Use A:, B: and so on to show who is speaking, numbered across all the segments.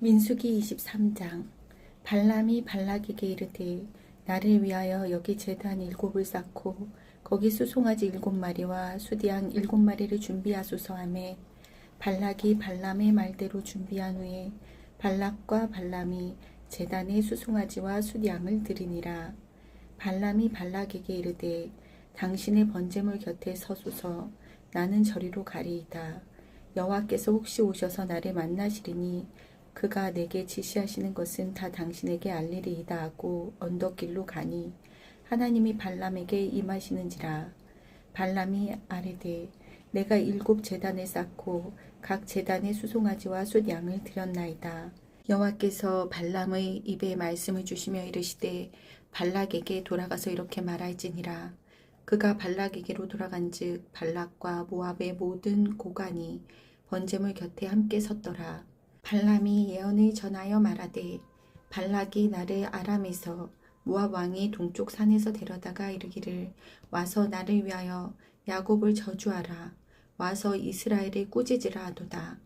A: 민수기 23장. 발람이 발락에게 이르되 나를 위하여 여기 제단 7을 쌓고 거기 수송아지 7마리와 수디양 7마리를 준비하소서 하매 발락이 발람의 말대로 준비한 후에 발락과 발람이 제단에 수송아지와 수디양을 드리니라. 발람이 발락에게 이르되 당신의 번제물 곁에 서소서. 나는 저리로 가리이다. 여호와께서 혹시 오셔서 나를 만나시리니 그가 내게 지시하시는 것은 다 당신에게 알리리이다 하고 언덕길로 가니 하나님이 발람에게 임하시는지라. 발람이 아뢰되 내가 7 제단을 쌓고 각 제단에 수송아지와 숫양을 드렸나이다. 여호와께서 발람의 입에 말씀을 주시며 이르시되 발락에게 돌아가서 이렇게 말할지니라. 그가 발락에게로 돌아간즉 발락과 모압의 모든 고관이 번제물 곁에 함께 섰더라. 발람이 예언을 전하여 말하되 발락이 나를 아람에서 모압 왕이 동쪽 산에서 데려다가 이르기를 와서 나를 위하여 야곱을 저주하라. 와서 이스라엘을 꾸짖으라 하도다.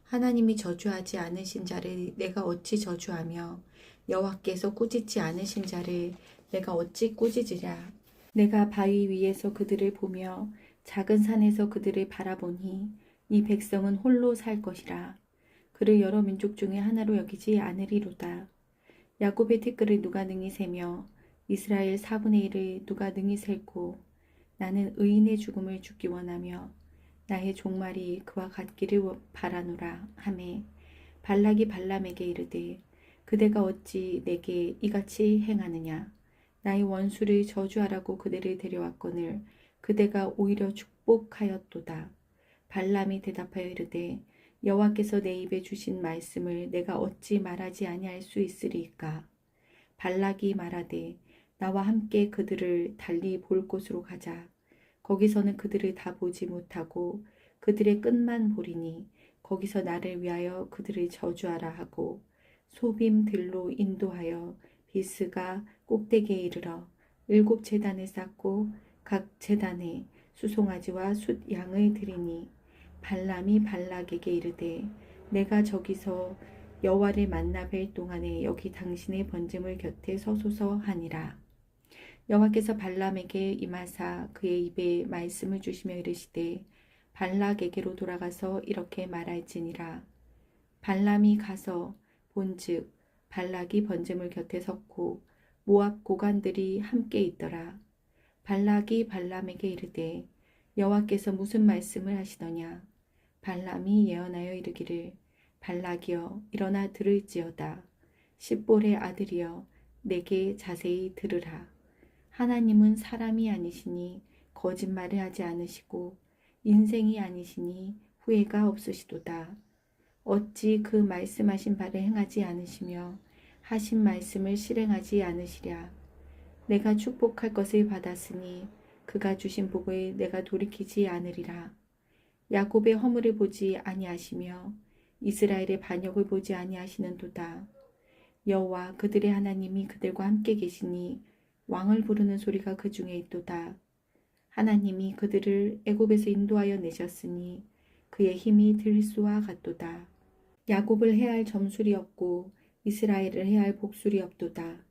A: 하나님이 저주하지 않으신 자를 내가 어찌 저주하며 여호와께서 꾸짖지 않으신 자를 내가 어찌 꾸짖으랴. 내가 바위 위에서 그들을 보며 작은 산에서 그들을 바라보니 이 백성은 홀로 살 것이라. 그를 여러 민족 중에 하나로 여기지 않으리로다. 야곱의 티끌을 누가 능히 세며 이스라엘 4분의 1을 누가 능히 셀고 나는 의인의 죽음을 죽기 원하며 나의 종말이 그와 같기를 바라노라 하매 발락이 발람에게 이르되 그대가 어찌 내게 이같이 행하느냐. 나의 원수를 저주하라고 그대를 데려왔거늘 그대가 오히려 축복하였도다. 발람이 대답하여 이르되 여호와께서 내 입에 주신 말씀을 내가 어찌 말하지 아니할 수 있으리까. 발락이 말하되 나와 함께 그들을 달리 볼 곳으로 가자. 거기서는 그들을 다 보지 못하고 그들의 끝만 보리니 거기서 나를 위하여 그들을 저주하라 하고 소빔 들로 인도하여 비스가 꼭대기에 이르러 7 제단을 쌓고 각 제단에 수송아지와 숫양을 드리니 발람이 발락에게 이르되 내가 저기서 여호와를 만나 뵐 동안에 여기 당신의 번제물 곁에 서소서 하니라. 여호와께서 발람에게 임하사 그의 입에 말씀을 주시며 이르시되 발락에게로 돌아가서 이렇게 말할지니라. 발람이 가서 본즉 발락이 번제물 곁에 섰고 모압 고관들이 함께 있더라. 발락이 발람에게 이르되 여호와께서 무슨 말씀을 하시더냐. 발람이 예언하여 이르기를 발락이여 일어나 들을지어다. 십볼의 아들이여 내게 자세히 들으라. 하나님은 사람이 아니시니 거짓말을 하지 않으시고 인생이 아니시니 후회가 없으시도다. 어찌 그 말씀하신 바를 행하지 않으시며 하신 말씀을 실행하지 않으시랴. 내가 축복할 것을 받았으니 그가 주신 복을 내가 돌이키지 않으리라. 야곱의 허물을 보지 아니하시며 이스라엘의 반역을 보지 아니하시는도다. 여호와 그들의 하나님이 그들과 함께 계시니 왕을 부르는 소리가 그 중에 있도다. 하나님이 그들을 애굽에서 인도하여 내셨으니 그의 힘이 들수와 같도다. 야곱을 해할 점술이 없고 이스라엘을 해할 복술이 없도다.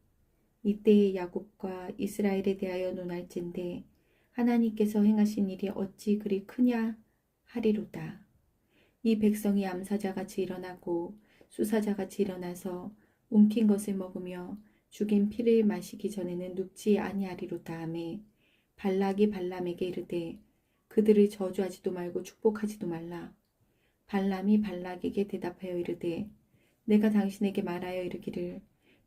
A: 이때에 야곱과 이스라엘에 대하여 논할진대 하나님께서 행하신 일이 어찌 그리 크냐 하리로다. 이 백성이 암사자같이 일어나고 수사자같이 일어나서 움킨 것을 먹으며 죽인 피를 마시기 전에는 눕지 아니하리로다 하매 발락이 발람에게 이르되 그들을 저주하지도 말고 축복하지도 말라. 발람이 발락에게 대답하여 이르되 내가 당신에게 말하여 이르기를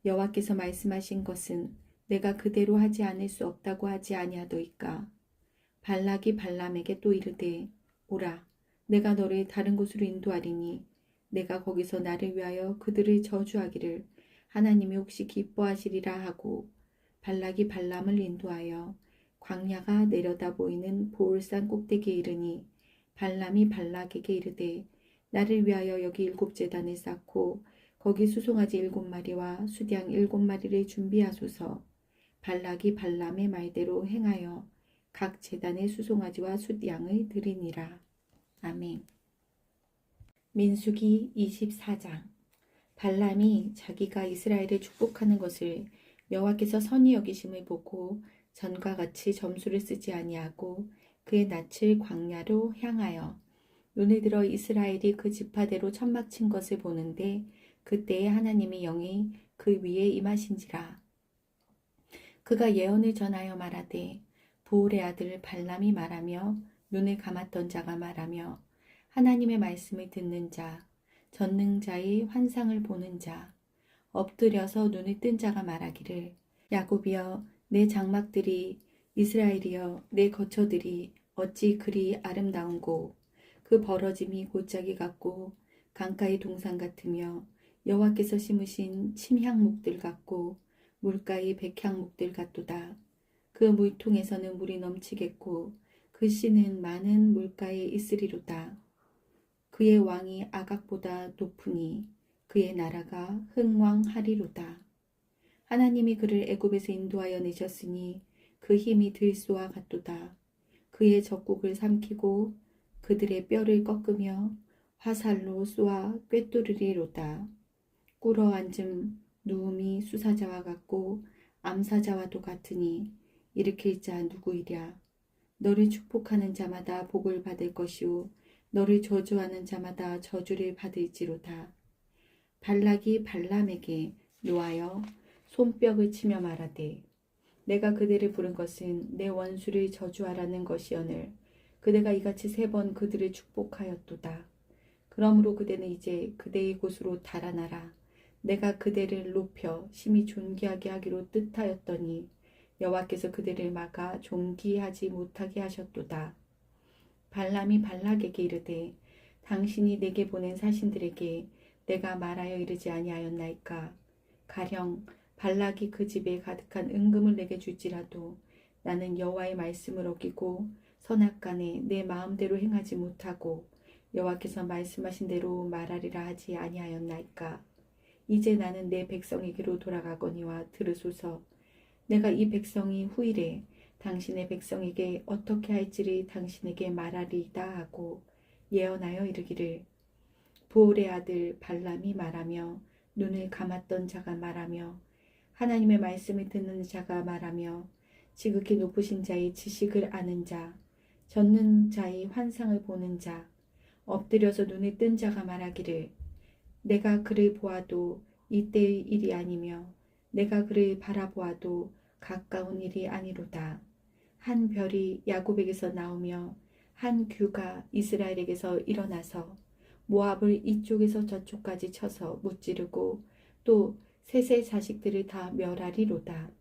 A: 여호와께서 말씀하신 것은 내가 그대로 하지 않을 수 없다고 하지 아니하도이까. 발락이 발람에게 또 이르되 오라 내가 너를 다른 곳으로 인도하리니 내가 거기서 나를 위하여 그들을 저주하기를 하나님이 혹시 기뻐하시리라 하고 발락이 발람을 인도하여 광야가 내려다 보이는 보울산 꼭대기에 이르니 발람이 발락에게 이르되 나를 위하여 여기 7 제단을 쌓고 거기 수송아지 7마리와 수양 7마리를 준비하소서. 발락이 발람의 말대로 행하여 각 제단에 수송아지와 숫양을 드리니라. 아멘. 민수기 24장. 발람이 자기가 이스라엘을 축복하는 것을 여호와께서 선히 여기심을 보고 전과 같이 점수를 쓰지 아니하고 그의 낯을 광야로 향하여 눈을 들어 이스라엘이 그 지파대로 천막 친 것을 보는데 그때에 하나님의 영이 그 위에 임하신지라. 그가 예언을 전하여 말하되 부올의 아들 발람이 말하며 눈을 감았던 자가 말하며 하나님의 말씀을 듣는 자 전능자의 환상을 보는 자 엎드려서 눈을 뜬 자가 말하기를 야곱이여 내 장막들이 이스라엘이여 내 거처들이 어찌 그리 아름다운고 그 벌어짐이 골짜기 같고 강가의 동산 같으며 여호와께서 심으신 침향목들 같고 물가의 백향목들 같도다. 그 물통에서는 물이 넘치겠고 그 씨는 많은 물가에 있으리로다. 그의 왕이 아각보다 높으니 그의 나라가 흥왕하리로다. 하나님이 그를 애굽에서 인도하여 내셨으니 그 힘이 들소와 같도다. 그의 적국을 삼키고 그들의 뼈를 꺾으며 화살로 쏘아 꿰뚫으리로다. 꿇어 앉음 누움이 수사자와 같고 암사자와도 같으니 일으킬 자 누구이랴. 너를 축복하는 자마다 복을 받을 것이요 너를 저주하는 자마다 저주를 받을지로다. 발락이 발람에게 노하여 손뼉을 치며 말하되 내가 그대를 부른 것은 내 원수를 저주하라는 것이오늘 그대가 이같이 3번 그들을 축복하였도다. 그러므로 그대는 이제 그대의 곳으로 달아나라. 내가 그대를 높여 심히 존귀하게 하기로 뜻하였더니 여호와께서 그대를 막아 존귀하지 못하게 하셨도다. 발람이 발락에게 이르되 당신이 내게 보낸 사신들에게 내가 말하여 이르지 아니하였나이까. 가령 발락이 그 집에 가득한 은금을 내게 줄지라도 나는 여호와의 말씀을 어기고 선악간에 내 마음대로 행하지 못하고 여호와께서 말씀하신 대로 말하리라 하지 아니하였나이까. 이제 나는 내 백성에게로 돌아가거니와 들으소서. 내가 이 백성이 후일에 당신의 백성에게 어떻게 할지를 당신에게 말하리이다 하고 예언하여 이르기를 부올의 아들 발람이 말하며 눈을 감았던 자가 말하며 하나님의 말씀을 듣는 자가 말하며 지극히 높으신 자의 지식을 아는 자 젖는 자의 환상을 보는 자 엎드려서 눈을 뜬 자가 말하기를 내가 그를 보아도 이때의 일이 아니며 내가 그를 바라보아도 가까운 일이 아니로다. 한 별이 야곱에게서 나오며 한 규가 이스라엘에게서 일어나서 모압을 이쪽에서 저쪽까지 쳐서 무찌르고 또 셋의 자식들을 다 멸하리로다.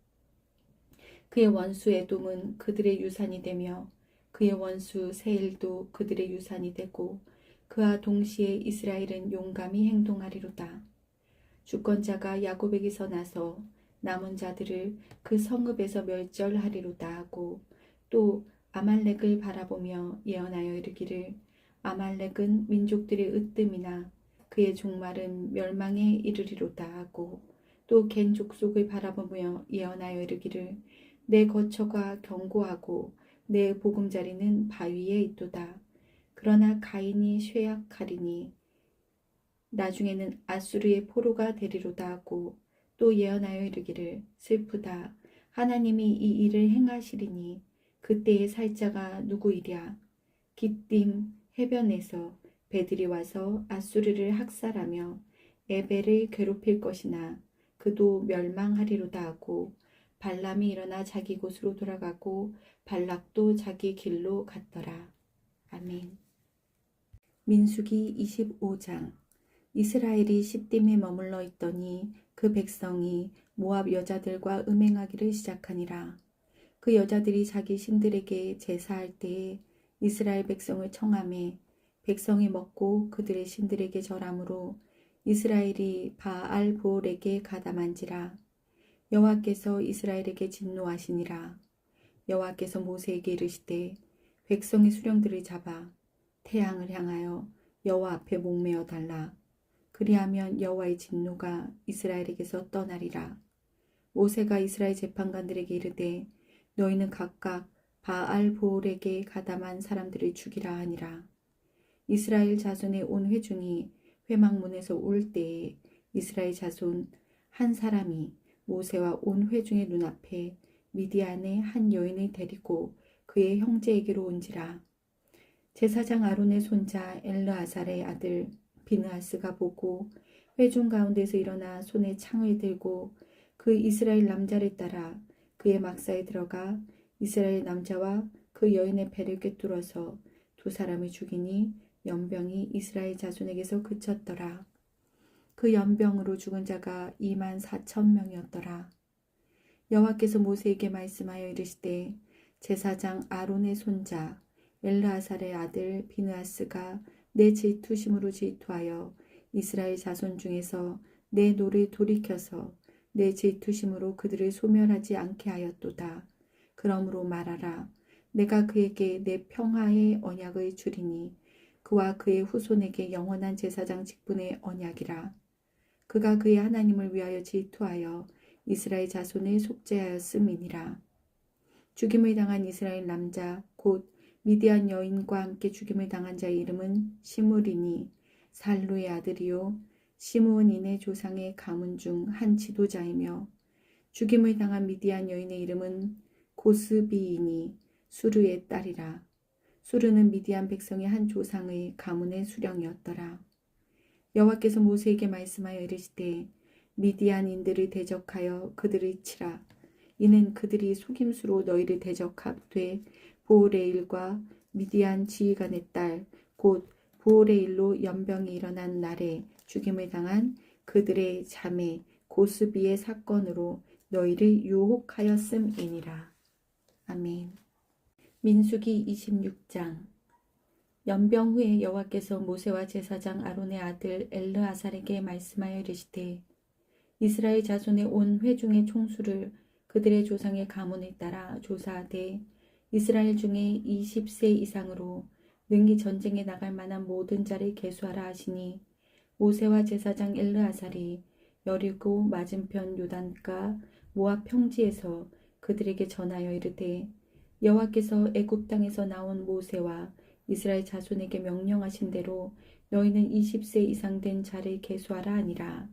A: 그의 원수 에돔은 그들의 유산이 되며 그의 원수 세일도 그들의 유산이 되고 그와 동시에 이스라엘은 용감히 행동하리로다. 주권자가 야곱에게서 나서 남은 자들을 그 성읍에서 멸절하리로다 하고 또 아말렉을 바라보며 예언하여 이르기를 아말렉은 민족들의 으뜸이나 그의 종말은 멸망에 이르리로다 하고 또 겐 족속을 바라보며 예언하여 이르기를 내 거처가 견고하고 내 보금자리는 바위에 있도다. 그러나 가인이 쇠약하리니 나중에는 아수르의 포로가 되리로다 하고 또 예언하여 이르기를 슬프다. 하나님이 이 일을 행하시리니 그때의 살자가 누구이랴. 기띔 해변에서 배들이 와서 아수르를 학살하며 에벨을 괴롭힐 것이나 그도 멸망하리로다 하고 발람이 일어나 자기 곳으로 돌아가고 발락도 자기 길로 갔더라. 아멘. 민수기 25장. 이스라엘이 시딤에 머물러 있더니 그 백성이 모압 여자들과 음행하기를 시작하니라. 그 여자들이 자기 신들에게 제사할 때에 이스라엘 백성을 청하매 백성이 먹고 그들의 신들에게 절함으로 이스라엘이 바알 부올에게 가담한지라. 여호와께서 이스라엘에게 진노하시니라. 여호와께서 모세에게 이르시되 백성의 수령들을 잡아 태양을 향하여 여호와 앞에 목매어 달라. 그리하면 여호와의 진노가 이스라엘에게서 떠나리라. 모세가 이스라엘 재판관들에게 이르되 너희는 각각 바알 부올에게 가담한 사람들을 죽이라 하니라. 이스라엘 자손의 온 회중이 회막문에서 울 때에 이스라엘 자손 한 사람이 모세와 온 회중의 눈앞에 미디안의 한 여인을 데리고 그의 형제에게로 온지라. 제사장 아론의 손자 엘르아살의 아들 비느하스가 보고 회중 가운데서 일어나 손에 창을 들고 그 이스라엘 남자를 따라 그의 막사에 들어가 이스라엘 남자와 그 여인의 배를 꿰뚫어서 두 사람을 죽이니 연병이 이스라엘 자손에게서 그쳤더라. 그 연병으로 죽은 자가 24,000명이었더라. 여호와께서 모세에게 말씀하여 이르시되 제사장 아론의 손자 엘르아살의 아들 비느하스가 내 질투심으로 질투하여 이스라엘 자손 중에서 내 노를 돌이켜서 내 질투심으로 그들을 소멸하지 않게 하였도다. 그러므로 말하라. 내가 그에게 내 평화의 언약을 주리니 그와 그의 후손에게 영원한 제사장 직분의 언약이라. 그가 그의 하나님을 위하여 질투하여 이스라엘 자손을 속죄하였음이니라. 죽임을 당한 이스라엘 남자 곧 미디안 여인과 함께 죽임을 당한 자의 이름은 시므리니 살루의 아들이요 시므온인의 조상의 가문 중 한 지도자이며 죽임을 당한 미디안 여인의 이름은 고스비이니 수르의 딸이라. 수르는 미디안 백성의 한 조상의 가문의 수령이었더라. 여호와께서 모세에게 말씀하여 이르시되 미디안인들을 대적하여 그들을 치라. 이는 그들이 속임수로 너희를 대적하되 보호레일과 미디안 지휘관의 딸 곧 보호레일로 연병이 일어난 날에 죽임을 당한 그들의 자매 고스비의 사건으로 너희를 유혹하였음이니라. 아멘. 민수기 26장. 연병 후에 여호와께서 모세와 제사장 아론의 아들 엘르아살에게 말씀하여 이르시되 이스라엘 자손의 온 회중의 총수를 그들의 조상의 가문을 따라 조사하되 이스라엘 중에 20세 이상으로 능히 전쟁에 나갈 만한 모든 자를 계수하라 하시니 모세와 제사장 엘르아살이 여리고 맞은편 요단가 모압 평지에서 그들에게 전하여 이르되 여호와께서 애굽 땅에서 나온 모세와 이스라엘 자손에게 명령하신 대로 너희는 20세 이상 된 자를 계수하라 하니라.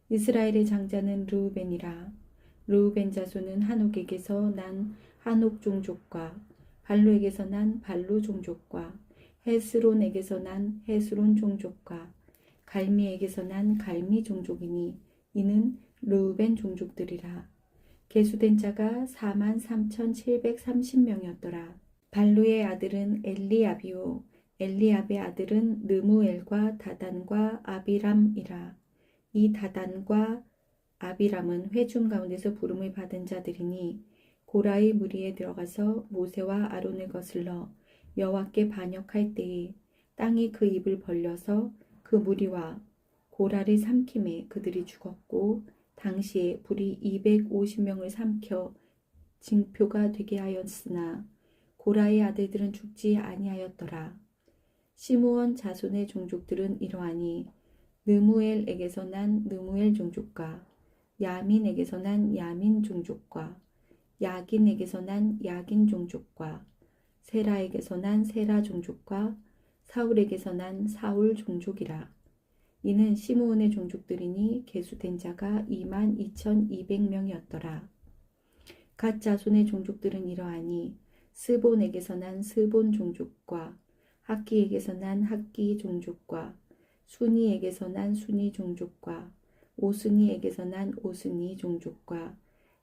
A: 이스라엘의 장자는 르우벤이라. 르우벤 자손은 한옥에게서 난 한옥 종족과 발루에게서 난 발루 종족과 헤스론에게서 난 헤스론 종족과 갈미에게서 난 갈미 종족이니 이는 르우벤 종족들이라. 계수된 자가 43,730명이었더라. 발루의 아들은 엘리압이요 엘리압의 아들은 느무엘과 다단과 아비람이라. 이 다단과 아비람은 회중 가운데서 부름을 받은 자들이니 고라의 무리에 들어가서 모세와 아론을 거슬러 여호와께 반역할 때에 땅이 그 입을 벌려서 그 무리와 고라를 삼킴에 그들이 죽었고 당시에 불이 250명을 삼켜 징표가 되게 하였으나 고라의 아들들은 죽지 아니하였더라. 시므온 자손의 종족들은 이러하니 느무엘에게서 난 느무엘 종족과 야민에게서 난 야민 종족과 야긴에게서 난 야긴 종족과 세라에게서 난 세라 종족과 사울에게서 난 사울 종족이라. 이는 시므온의 종족들이니 계수된 자가 22,200명이었더라. 갓 자손의 종족들은 이러하니 스본에게서 난 스본 종족과 학기에게서 난 학기 종족과 순이에게서 난 순이 종족과 오스니에게서 난 오스니 종족과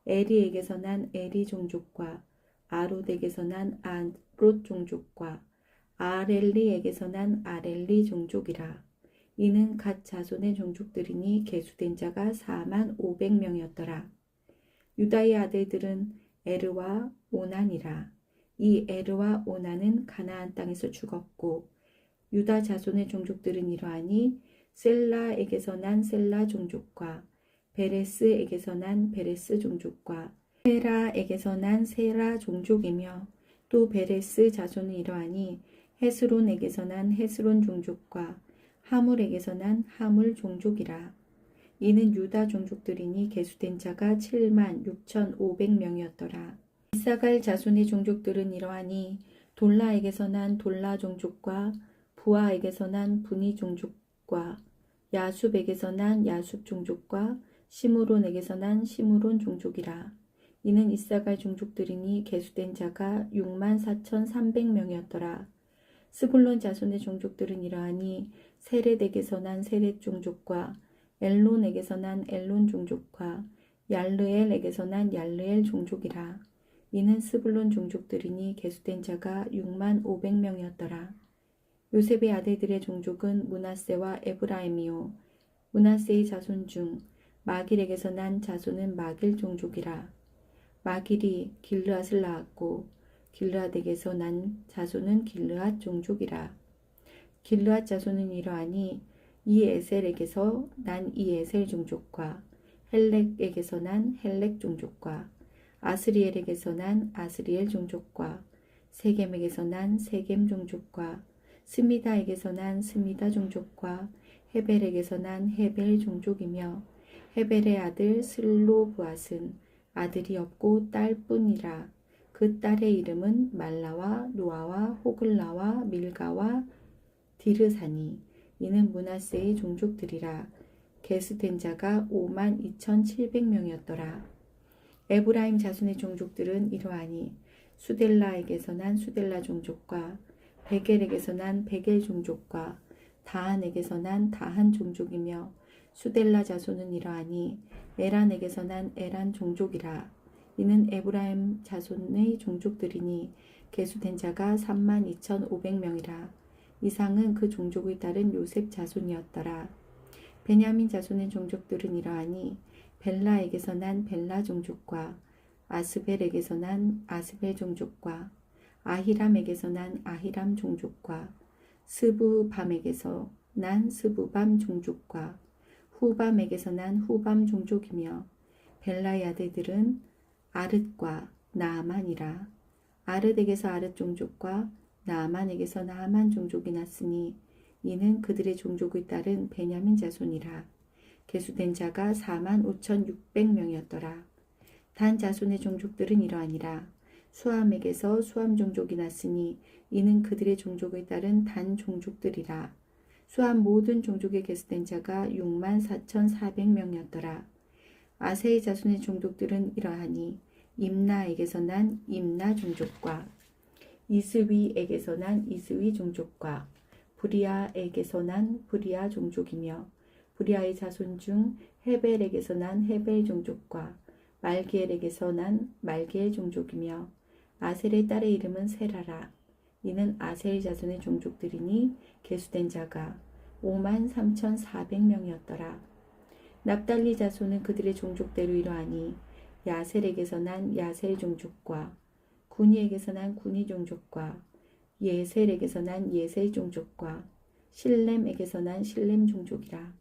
A: 에리에게서 난 에리 종족과 아롯에게서 난 아롯 종족과 아렐리에게서 난 아렐리 종족이라. 이는 갓 자손의 종족들이니 계수된 자가 45,000명이었더라. 유다의 아들들은 에르와 오난이라. 이 에르와 오난은 가나안 땅에서 죽었고 유다 자손의 종족들은 이러하니 셀라에게서 난 셀라 종족과 베레스에게서 난 베레스 종족과 세라에게서 난 세라 종족이며 또 베레스 자손은 이러하니 헤스론에게서 난 헤스론 종족과 하물에게서 난 하물 종족이라. 이는 유다 종족들이니 계수된 자가 76,500명이었더라. 이사갈 자손의 종족들은 이러하니 돌라에게서 난 돌라 종족과 부아에게서 난 분이 종족과 야숲에게서 난 야숲 종족과 시므론에게서 난 시므론 종족이라. 이는 이사갈 종족들이니 계수된 자가 64,300명이었더라. 스불론 자손의 종족들은 이러하니 세렛에게서 난 세렛 종족과 엘론에게서 난 엘론 종족과 얄르엘에게서 난 얄르엘 종족이라. 이는 스불론 종족들이니 계수된 자가 65,000명이었더라. 요셉의 아들들의 종족은 므낫세와 에브라임이요 므낫세의 자손 중 마길에게서 난 자손은 마길 종족이라. 마길이 길르앗을 낳았고 길르앗에게서 난 자손은 길르앗 종족이라. 길르앗 자손은 이러하니 이에셀에게서 난 이에셀 종족과 헬렉에게서 난 헬렉 종족과 아스리엘에게서 난 아스리엘 종족과 세겜에게서 난 세겜 종족과 스미다에게서 난 스미다 종족과 헤벨에게서 난 헤벨 종족이며 헤벨의 아들 슬로브앗은 아들이 없고 딸뿐이라. 그 딸의 이름은 말라와 노아와 호글라와 밀가와 디르사니. 이는 므낫세의 종족들이라. 계수된 자가 52,700명이었더라. 에브라임 자손의 종족들은 이러하니 수델라에게서 난 수델라 종족과 베겔에게서 난 베겔 종족과 다한에게서 난 다한 종족이며 수델라 자손은 이러하니 에란에게서 난 에란 종족이라. 이는 에브라임 자손의 종족들이니 계수된 자가 32,500명이라. 이상은 그 종족의 딸은 요셉 자손이었더라. 베냐민 자손의 종족들은 이러하니 벨라에게서 난 벨라 종족과 아스벨에게서 난 아스벨 종족과 아히람에게서 난 아히람 종족과 스부밤에게서 난 스부밤 종족과 후밤에게서 난 후밤 종족이며 벨라의 아들들은 아릇과 나아만이라. 아릇에게서 아릇 종족과 나아만에게서 나아만 종족이 났으니 이는 그들의 종족의 딸은 베냐민 자손이라. 계수된 자가 45,600명이었더라. 단 자손의 종족들은 이러하니라. 수함에게서 수함 종족이 났으니 이는 그들의 종족의 딸은 단 종족들이라. 수함 모든 종족에 계수된 자가 64,400명이었더라. 아세의 자손의 종족들은 이러하니 임나에게서 난 임나 종족과 이스위에게서 난 이스위 종족과 브리아에게서 난 브리아 종족이며 브리아의 자손 중 헤벨에게서 난 헤벨 종족과 말기엘에게서 난 말기엘 종족이며 아셀의 딸의 이름은 세라라. 이는 아셀 자손의 종족들이니 계수된 자가 53,400명이었더라. 납달리 자손은 그들의 종족대로 이러하니 야셀에게서 난 야셀 종족과 구니에게서 난 구니 종족과 예셀에게서 난 예셀 종족과 실렘에게서 난 실렘 종족이라.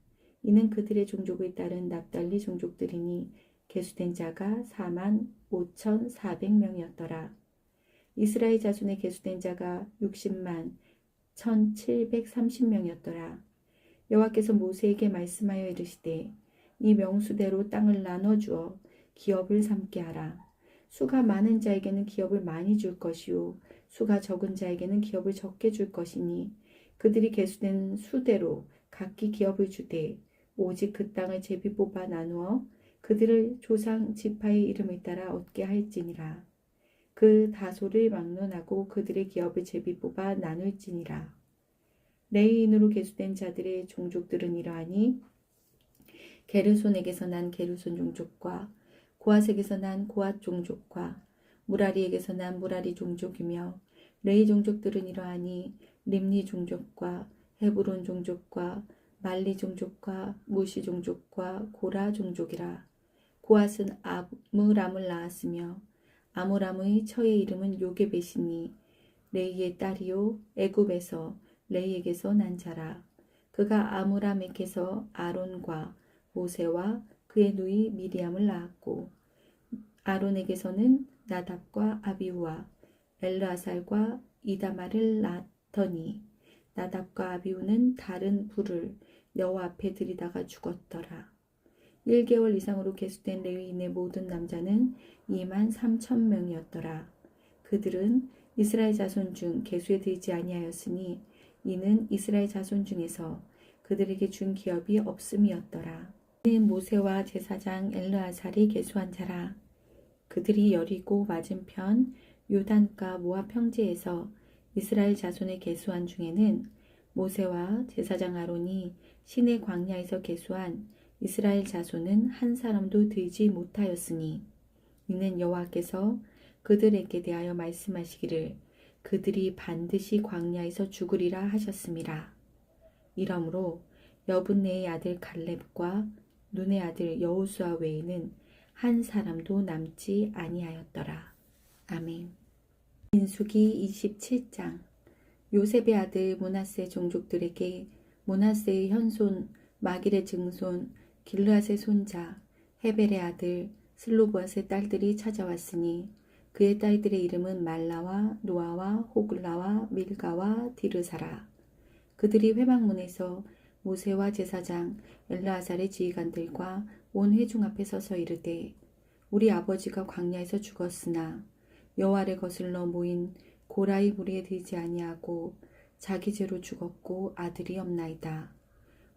A: 이는 그들의 종족의 딸은 납달리 종족들이니 계수된 자가 45,400명이었더라. 이스라엘 자손의 계수된 자가 60만 1,730명이었더라. 여호와께서 모세에게 말씀하여 이르시되 이 명수대로 땅을 나눠주어 기업을 삼게 하라. 수가 많은 자에게는 기업을 많이 줄 것이요 수가 적은 자에게는 기업을 적게 줄 것이니 그들이 계수된 수대로 각기 기업을 주되 오직 그 땅을 제비 뽑아 나누어 그들을 조상 지파의 이름을 따라 얻게 할지니라. 그 다소를 막론하고 그들의 기업을 제비 뽑아 나눌지니라. 레위인으로 계수된 자들의 종족들은 이러하니 게르손에게서 난 게르손 종족과 고앗에게서 난 고앗 종족과 무라리에게서 난 무라리 종족이며 레위 종족들은 이러하니 림니 종족과 헤브론 종족과 말리 종족과 무시 종족과 고라 종족이라. 고앗은 아므람을 낳았으며 아므람의 처의 이름은 요게벳이니 레이의 딸이요 애굽에서 레이에게서 난 자라. 그가 아므람에게서 아론과 모세와 그의 누이 미리암을 낳았고 아론에게서는 나답과 아비후와 엘르아살과 이다말을 낳더니 나답과 아비후는 다른 불을 여호와 앞에 들이다가 죽었더라. 1개월 이상으로 계수된 레위인의 모든 남자는 23,000명이었더라. 그들은 이스라엘 자손 중 계수에 들지 아니하였으니 이는 이스라엘 자손 중에서 그들에게 준 기업이 없음이었더라. 이는 모세와 제사장 엘르아살이 계수한 자라. 그들이 여리고 맞은편 요단가 모압 평지에서 이스라엘 자손의 계수한 중에는 모세와 제사장 아론이 시내 광야에서 계수한 이스라엘 자손은 한 사람도 들지 못하였으니 이는 여호와께서 그들에게 대하여 말씀하시기를 그들이 반드시 광야에서 죽으리라 하셨음이라. 이러므로 여분네의 아들 갈렙과 눈의 아들 여호수아 외에는 한 사람도 남지 아니하였더라. 아멘. 민수기 27장. 요셉의 아들 므낫세 종족들에게 므낫세의 현손 마길의 증손 길르앗의 손자 헤벨의 아들 슬로보앗의 딸들이 찾아왔으니 그의 딸들의 이름은 말라와 노아와 호글라와 밀가와 디르사라. 그들이 회막문에서 모세와 제사장 엘르아살의 지휘관들과 온 회중 앞에 서서 이르되 우리 아버지가 광야에서 죽었으나 여호와를 거슬러 모인 고라의 무리에 들지 아니하고 자기 죄로 죽었고 아들이 없나이다.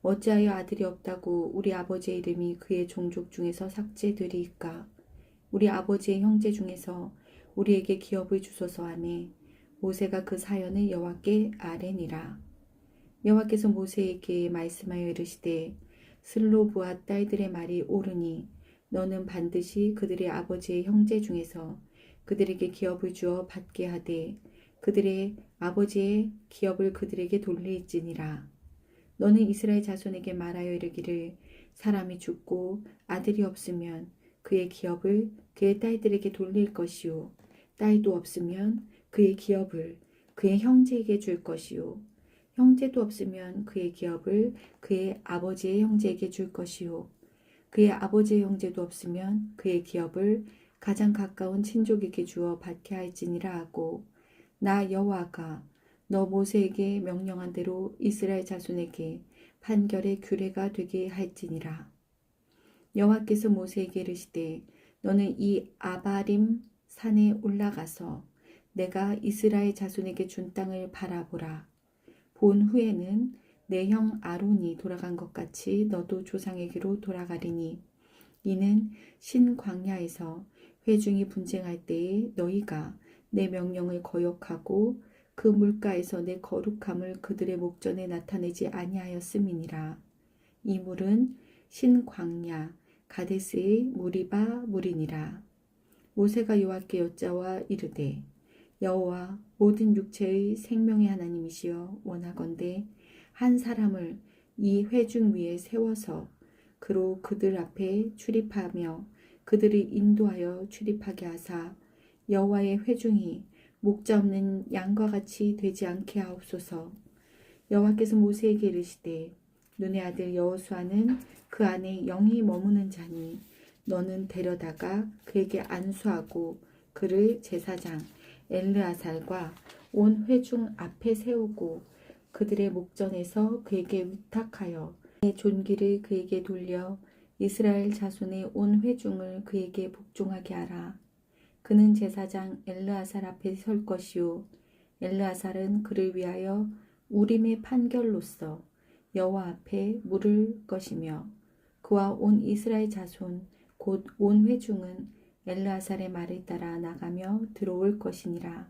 A: 어찌하여 아들이 없다고 우리 아버지의 이름이 그의 종족 중에서 삭제되리이까? 우리 아버지의 형제 중에서 우리에게 기업을 주소서 하매 모세가 그 사연을 여호와께 아뢰니라. 여호와께서 모세에게 말씀하여 이르시되 슬로브앗 딸들의 말이 옳으니 너는 반드시 그들의 아버지의 형제 중에서 그들에게 기업을 주어 받게 하되 그들의 아버지의 기업을 그들에게 돌릴지니라. 너는 이스라엘 자손에게 말하여 이르기를 사람이 죽고 아들이 없으면 그의 기업을 그의 딸들에게 돌릴 것이요 딸도 없으면 그의 기업을 그의 형제에게 줄 것이요 형제도 없으면 그의 기업을 그의 아버지의 형제에게 줄 것이요 그의 아버지의 형제도 없으면 그의 기업을 가장 가까운 친족에게 주어 받게 할지니라 하고 나 여호와가 너 모세에게 명령한 대로 이스라엘 자손에게 판결의 규례가 되게 할지니라. 여호와께서 모세에게 이르시되 너는 이 아바림 산에 올라가서 내가 이스라엘 자손에게 준 땅을 바라보라. 본 후에는 내 형 아론이 돌아간 것 같이 너도 조상에게로 돌아가리니 이는 신광야에서 회중이 분쟁할 때에 너희가 내 명령을 거역하고 그 물가에서 내 거룩함을 그들의 목전에 나타내지 아니하였음이니라. 이 물은 신광야 가데스의 무리바 물이니라. 모세가 여호와께 여짜와 이르되 여호와 모든 육체의 생명의 하나님이시여 원하건대 한 사람을 이 회중 위에 세워서 그로 그들 앞에 출입하며 그들을 인도하여 출입하게 하사 여호와의 회중이 목자 없는 양과 같이 되지 않게 하옵소서. 여호와께서 모세에게 이르시되 눈의 아들 여호수아는 그 안에 영이 머무는 자니 너는 데려다가 그에게 안수하고 그를 제사장 엘르아살과 온 회중 앞에 세우고 그들의 목전에서 그에게 위탁하여 내 존귀를 그에게 돌려 이스라엘 자손의 온 회중을 그에게 복종하게 하라. 그는 제사장 엘르아살 앞에 설 것이요 엘르아살은 그를 위하여 우림의 판결로서 여호와 앞에 물을 것이며 그와 온 이스라엘 자손 곧 온 회중은 엘르아살의 말을 따라 나가며 들어올 것이니라.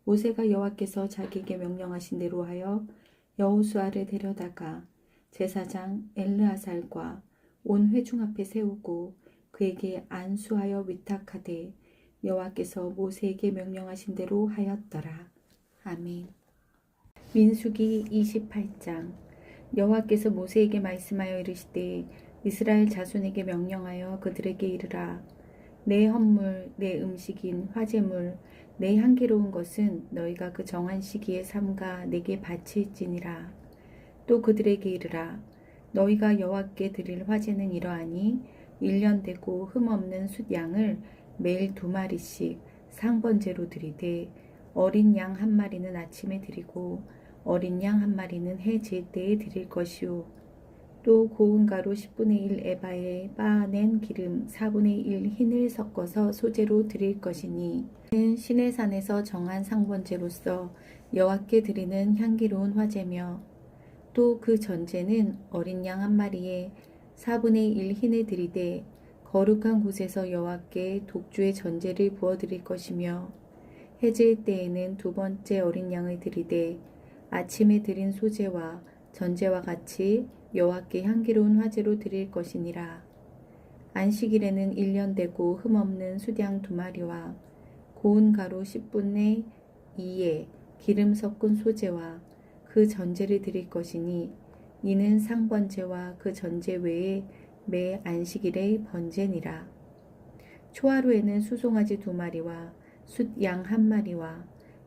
A: 모세가 여호와께서 자기에게 명령하신 대로 하여 여호수아를 데려다가 제사장 엘르아살과 온 회중 앞에 세우고 그에게 안수하여 위탁하되 여호와께서 모세에게 명령하신 대로 하였더라. 아멘. 민수기 28장. 여호와께서 모세에게 말씀하여 이르시되 이스라엘 자손에게 명령하여 그들에게 이르라. 내 헌물 내 음식인 화제물 내 향기로운 것은 너희가 그 정한 시기에 삼가 내게 바칠지니라. 또 그들에게 이르라. 너희가 여호와께 드릴 화제는 이러하니 1년 되고 흠없는 숫양을 매일 2마리씩 상번제로 드리되 어린 양 1마리는 아침에 드리고 어린 양 1마리는 해 질 때에 드릴 것이요 또 고운 가루 10분의 1 에바에 빻아낸 기름 4분의 1 흰을 섞어서 소제로 드릴 것이니 이는 시내산에서 정한 상번제로서 여호와께 드리는 향기로운 화제며 또 그 전제는 어린 양 한 마리에 4분의 1 흰을 드리되 거룩한 곳에서 여호와께 독주의 전제를 부어드릴 것이며 해질 때에는 두 번째 어린 양을 드리되 아침에 드린 소제와 전제와 같이 여호와께 향기로운 화제로 드릴 것이니라. 안식일에는 1년 되고 흠없는 수양 2마리와 고운 가루 10분의 2에 기름 섞은 소제와 그 전제를 드릴 것이니 이는 상번제와 그 전제 외에 매 안식일의 번제니라. 초하루에는 수송아지 2마리와 숫양 1마리와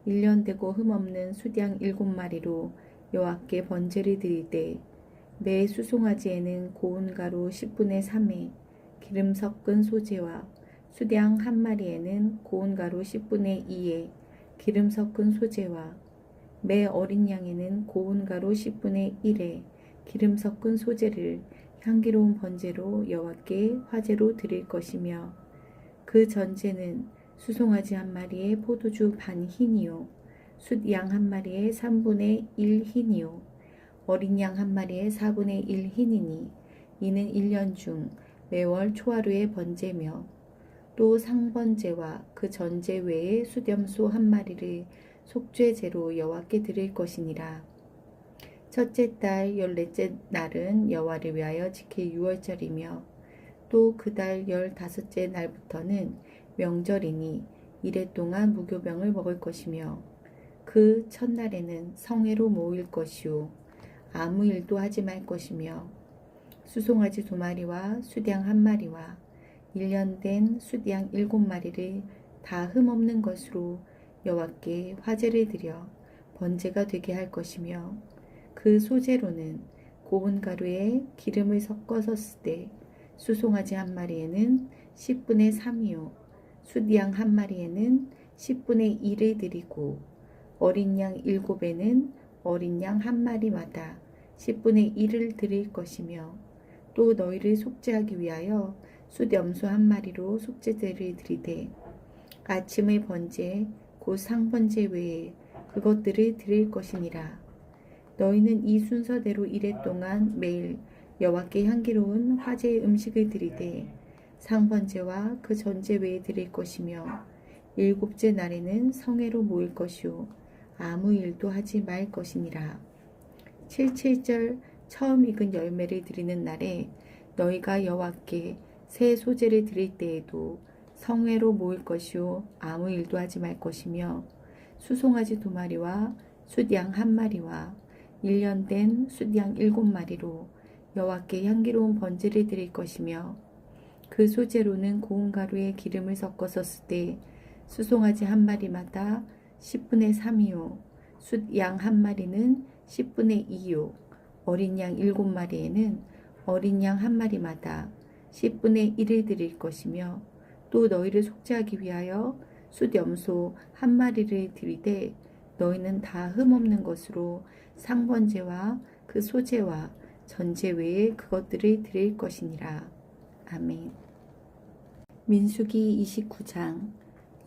A: 1년 되고 흠없는 숫양 7마리로 여호와께 번제를 드리되 매 수송아지에는 고운 가루 10분의 3에 기름 섞은 소제와 숫양 1마리에는 고운 가루 10분의 2에 기름 섞은 소제와 매 어린 양에는 고운 가루 10분의 1에 기름 섞은 소제를 향기로운 번제로 여호와께 화제로 드릴 것이며 그 전제는 수송아지 1마리에 포도주 반 흰이요 숫양 1마리에 3분의 1 흰이요 어린 양 1마리에 4분의 1 흰이니 이는 1년 중 매월 초하루의 번제며 또 상번제와 그 전제 외에 수렴소 1마리를 속죄제로 여호와께 드릴 것이니라. 첫째 달 14째 날은 여호와를 위하여 지킬 유월절이며 또 그 달 15째 날부터는 명절이니 이래 동안 무교병을 먹을 것이며 그 첫날에는 성회로 모일 것이요 아무 일도 하지 말 것이며 수송아지 2마리와 숫양 1마리와 1년 된 숫양 7마리를 다 흠없는 것으로 여호와께 화제를 드려 번제가 되게 할 것이며 그 소제로는 고운 가루에 기름을 섞어서 쓰되 수송아지 1마리에는 10분의 3이요 숫양 1마리에는 10분의 1을 드리고 어린 양 7에는 어린 양 1마리마다 10분의 1을 드릴 것이며 또 너희를 속죄하기 위하여 숫염소 1마리로 속죄제를 드리되 아침의 번제 곧 상번제 외에 그것들을 드릴 것이니라. 너희는 이 순서대로 이래 동안 매일 여호와께 향기로운 화제의 음식을 드리되 상번제와 그 전제 외에 드릴 것이며 7째 날에는 성회로 모일 것이요 아무 일도 하지 말 것이니라. 77절 처음 익은 열매를 드리는 날에 너희가 여호와께 새 소제를 드릴 때에도 성회로 모일 것이요 아무 일도 하지 말 것이며 수송아지 2마리와 숫양 1마리와 1년 된 숫양 7마리로 여호와께 향기로운 번제를 드릴 것이며 그 소제로는 고운 가루에 기름을 섞어서 쓰되 수송아지 1마리마다 10분의 3이요 숫양 1마리는 10분의 2요 어린 양 7마리에는 어린 양 1마리마다 10분의 1을 드릴 것이며 또 너희를 속죄하기 위하여 숫염소 1마리를 드리되 너희는 다 흠없는 것으로 상번제와 그 소제와 전제 외에 그것들을 드릴 것이니라. 아멘. 민수기 29장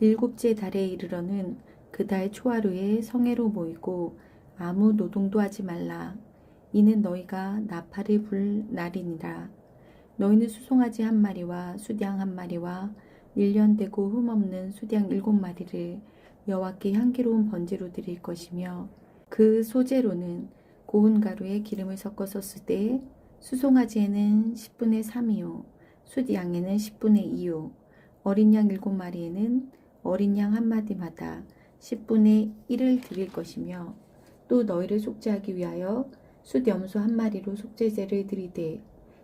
A: 7째 달에 이르러는 그 달 초하루에 성회로 모이고 아무 노동도 하지 말라. 이는 너희가 나팔을 불 날이니라. 너희는 수송아지 1마리와 숫양 1마리와 1년 되고 흠없는 숫양 7마리를 여호와께 향기로운 번제로 드릴 것이며 그 소제로는 고운 가루에 기름을 섞어서 쓰되 수송아지에는 10분의 3이요 숫양에는 10분의 2요 어린 양 7마리에는 어린 양 1마리마다 10분의 1을 드릴 것이며 또 너희를 속죄하기 위하여 숫염소 1마리로 속죄제를 드리되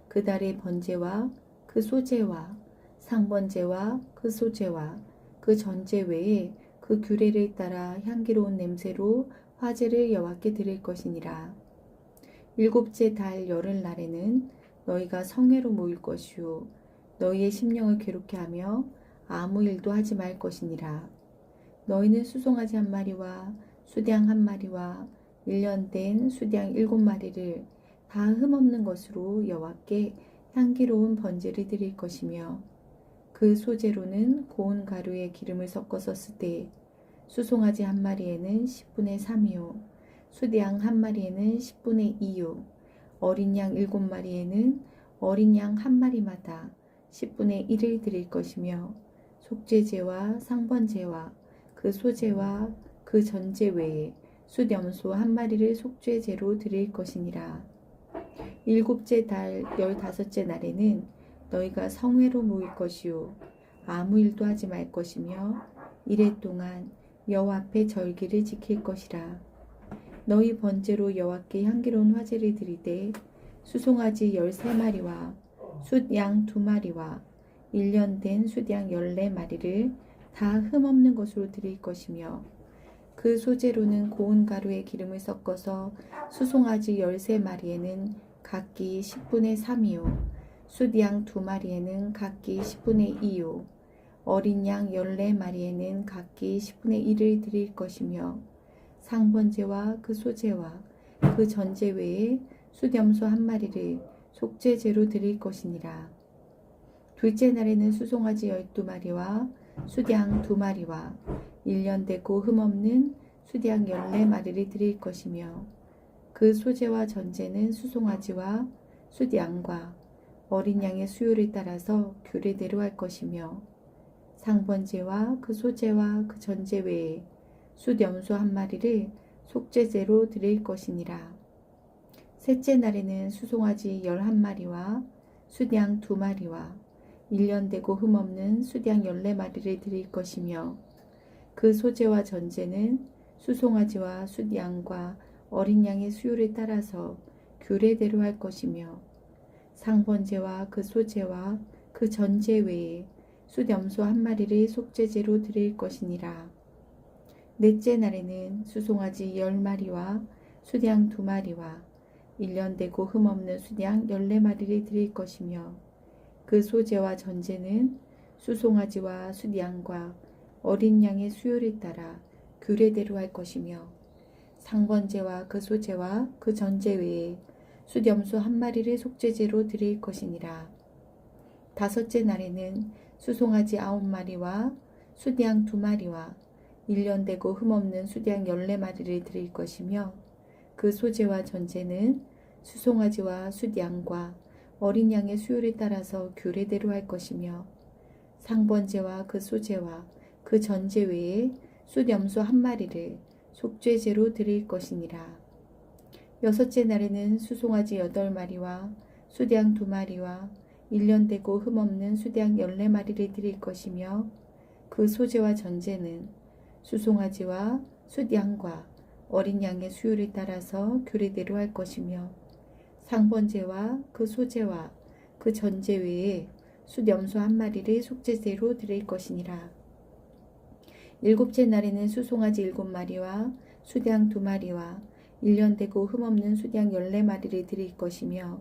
A: 그 달의 번제와 그 소제와 상번제와 그 소제와 그 전제 외에 그 규례를 따라 향기로운 냄새로 화제를 여호와께 드릴 것이니라. 7째 달 열흘날에는 너희가 성회로 모일 것이요 너희의 심령을 괴롭게 하며 아무 일도 하지 말 것이니라. 너희는 수송아지 1마리와 숫양 1마리와 1년 된 숫양 7마리를 다 흠없는 것으로 여호와께 향기로운 번제를 드릴 것이며 그 소제로는 고운 가루에 기름을 섞어서 쓰되 수송아지 1마리에는 10분의 3이요 수양 1마리에는 10분의 2요. 어린 양 7마리에는 어린 양 1마리마다 10분의 1을 드릴 것이며 속죄제와 상번제와 그 소제와 그 전제 외에 숫염소 1마리를 속죄제로 드릴 것이니라. 7째 달 15째 날에는 너희가 성회로 모일 것이요 아무 일도 하지 말 것이며 이래 동안 여호와 앞에 절기를 지킬 것이라. 너희 번제로 여호와께 향기로운 화제를 드리되 수송아지 13마리와 숫양 2마리와 1년 된 숫양 14마리를 다 흠없는 것으로 드릴 것이며 그 소재로는 고운 가루에 기름을 섞어서 수송아지 13마리에는 각기 10분의 3이요 숫양 2마리에는 각기 10분의 2요 어린 양 14마리에는 각기 10분의 1을 드릴 것이며 상번제와 그 소제와 그 전제 외에 숫염소 1마리를 속죄제로 드릴 것이니라. 둘째 날에는 수송아지 12마리와 숫양 2마리와 1년 되고 흠없는 숫양 14마리를 드릴 것이며 그 소제와 전제는 수송아지와 숫양과 어린 양의 수요를 따라서 규례대로 할 것이며 상번제와 그 소제와 그 전제 외에 숫염소 1마리를 속죄제로 드릴 것이니라. 셋째 날에는 수송아지 11마리와 숫양 2마리와 1년 되고 흠없는 숫양 14마리를 드릴 것이며 그 소제와 전제는 수송아지와 숫양과 어린 양의 수요를 따라서 규례대로 할 것이며 상번제와 그 소제와 그 전제 외에 숫염소 1마리를 속죄제로 드릴 것이니라. 넷째 날에는 수송아지 10마리와 숫양 2마리와 1년 되고 흠없는 숫양 14마리를 드릴 것이며 그 소제와 전제는 수송아지와 숫양과 어린 양의 수요를 따라 규례대로 할 것이며 상번제와 그 소제와 그 전제 외에 숫염소 1마리를 속죄제로 드릴 것이니라. 다섯째 날에는 수송아지 9마리와 숫양 2마리와 1년 되고 흠없는 숫양 14마리를 드릴 것이며 그 소제와 전제는 수송아지와 숫양과 어린 양의 수요를 따라서 규례대로 할 것이며 상번제와 그 소제와 그 전제 외에 숫염소 1마리를 속죄제로 드릴 것이니라. 여섯째 날에는 수송아지 8마리와 숫양 2마리와 1년 되고 흠없는 숫양 14마리를 드릴 것이며 그 소제와 전제는 수송아지와 숫양과 어린 양의 수요를 따라서 규례대로 할 것이며 상번제와 그 소제와 그 전제 외에 숫염소 1마리를 속죄제로 드릴 것이니라. 일곱째 날에는 수송아지 7마리와 숫양 2마리와 1년 되고 흠없는 숫양 14마리를 드릴 것이며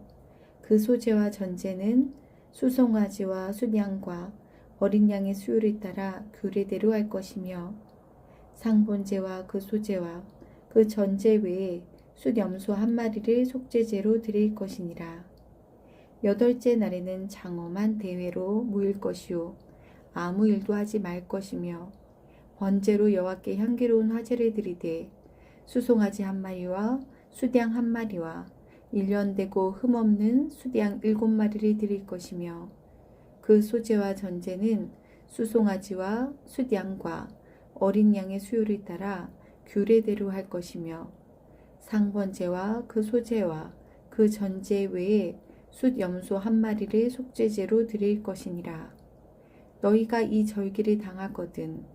A: 그 소제와 전제는 수송아지와 숫양과 어린 양의 수요를 따라 규례대로 할 것이며 상번제와 그 소제와 그 전제 외에 숫염소 1마리를 속죄제로 드릴 것이니라. 여덟째 날에는 장엄한 대회로 모일 것이요 아무 일도 하지 말 것이며 번제로 여호와께 향기로운 화제를 드리되 수송아지 1마리와 숫양 1마리와 1년 되고 흠없는 숫양 7마리를 드릴 것이며 그 소제와 전제는 수송아지와 숫양과 어린 양의 수요를 따라 규례대로 할 것이며 상번제와 그 소제와 그 전제 외에 숫염소 1마리를 속죄제로 드릴 것이니라. 너희가 이 절기를 당하거든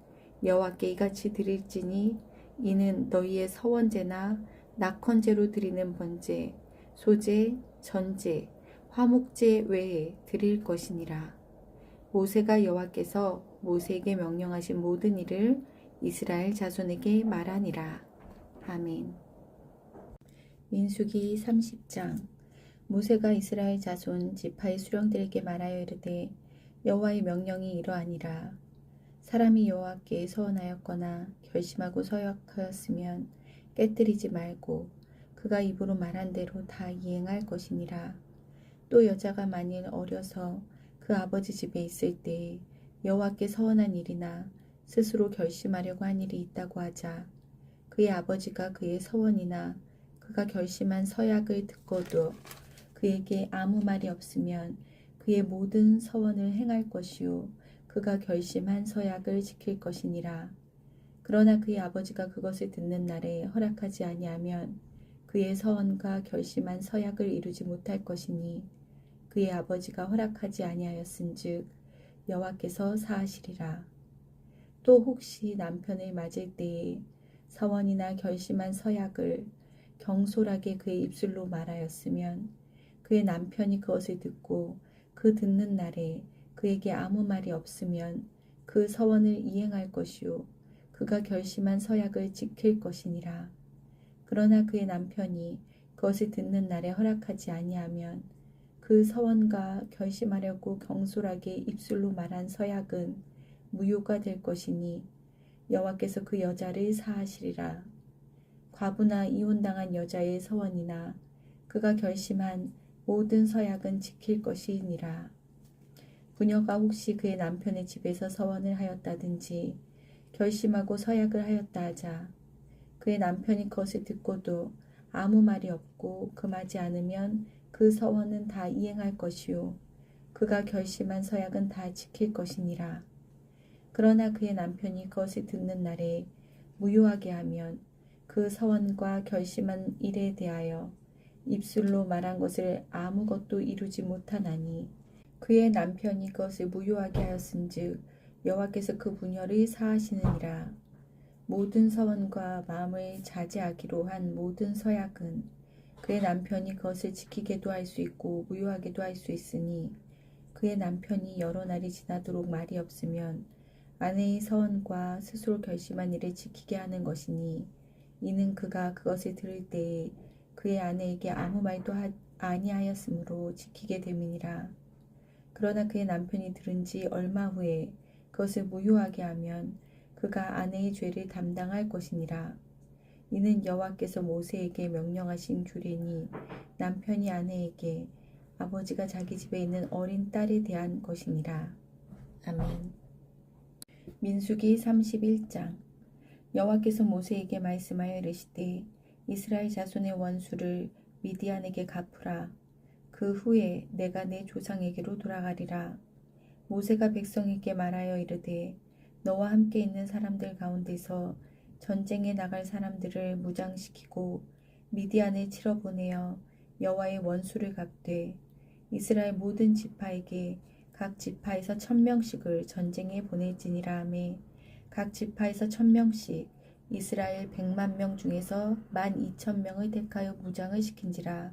A: 여호와께 이같이 드릴지니 이는 너희의 서원제나 낙헌제로 드리는 번제, 소제, 전제, 화목제 외에 드릴 것이니라. 모세가 여호와께서 모세에게 명령하신 모든 일을 이스라엘 자손에게 말하니라. 아멘. 민수기 30장. 모세가 이스라엘 자손 지파의 수령들에게 말하여 이르되 여호와의 명령이 이러하니라. 사람이 여호와께 서원하였거나 결심하고 서약하였으면 깨뜨리지 말고 그가 입으로 말한 대로 다 이행할 것이니라. 또 여자가 만일 어려서 그 아버지 집에 있을 때에 여호와께 서원한 일이나 스스로 결심하려고 한 일이 있다고 하자 그의 아버지가 그의 서원이나 그가 결심한 서약을 듣고도 그에게 아무 말이 없으면 그의 모든 서원을 행할 것이요 그가 결심한 서약을 지킬 것이니라. 그러나 그의 아버지가 그것을 듣는 날에 허락하지 아니하면 그의 서원과 결심한 서약을 이루지 못할 것이니 그의 아버지가 허락하지 아니하였은즉 여호와께서 사하시리라. 또 혹시 남편을 맞을 때에 서원이나 결심한 서약을 경솔하게 그의 입술로 말하였으면 그의 남편이 그것을 듣고 그 듣는 날에 그에게 아무 말이 없으면 그 서원을 이행할 것이요 그가 결심한 서약을 지킬 것이니라. 그러나 그의 남편이 그것을 듣는 날에 허락하지 아니하면 그 서원과 결심하려고 경솔하게 입술로 말한 서약은 무효가 될 것이니 여호와께서 그 여자를 사하시리라. 과부나 이혼당한 여자의 서원이나 그가 결심한 모든 서약은 지킬 것이니라. 부녀가 혹시 그의 남편의 집에서 서원을 하였다든지 결심하고 서약을 하였다 하자 그의 남편이 그것을 듣고도 아무 말이 없고 금하지 않으면 그 서원은 다 이행할 것이요 그가 결심한 서약은 다 지킬 것이니라. 그러나 그의 남편이 그것을 듣는 날에 무효하게 하면 그 서원과 결심한 일에 대하여 입술로 말한 것을 아무것도 이루지 못하나니 그의 남편이 그것을 무효하게 하였은즉 여호와께서 그 부녀를 사하시느니라. 모든 서원과 마음을 자제하기로 한 모든 서약은 그의 남편이 그것을 지키게도 할 수 있고 무효하게도 할 수 있으니 그의 남편이 여러 날이 지나도록 말이 없으면 아내의 서원과 스스로 결심한 일을 지키게 하는 것이니 이는 그가 그것을 들을 때에 그의 아내에게 아무 말도 아니하였으므로 지키게 됨이니라. 그러나 그의 남편이 들은 지 얼마 후에 그것을 무효하게 하면 그가 아내의 죄를 담당할 것이니라. 이는 여호와께서 모세에게 명령하신 규례니 남편이 아내에게 아버지가 자기 집에 있는 어린 딸에 대한 것이니라. 아멘. 민수기 31장. 여호와께서 모세에게 말씀하여 이르시되 이스라엘 자손의 원수를 미디안에게 갚으라. 그 후에 내가 내 조상에게로 돌아가리라. 모세가 백성에게 말하여 이르되 너와 함께 있는 사람들 가운데서 전쟁에 나갈 사람들을 무장시키고 미디안에 치러 보내어 여호와의 원수를 갚되 이스라엘 모든 지파에게 각 지파에서 1000명씩을 전쟁에 보낼지니라 하매 각 지파에서 1000명씩 이스라엘 100만 중에서 12,000명을 택하여 무장을 시킨지라.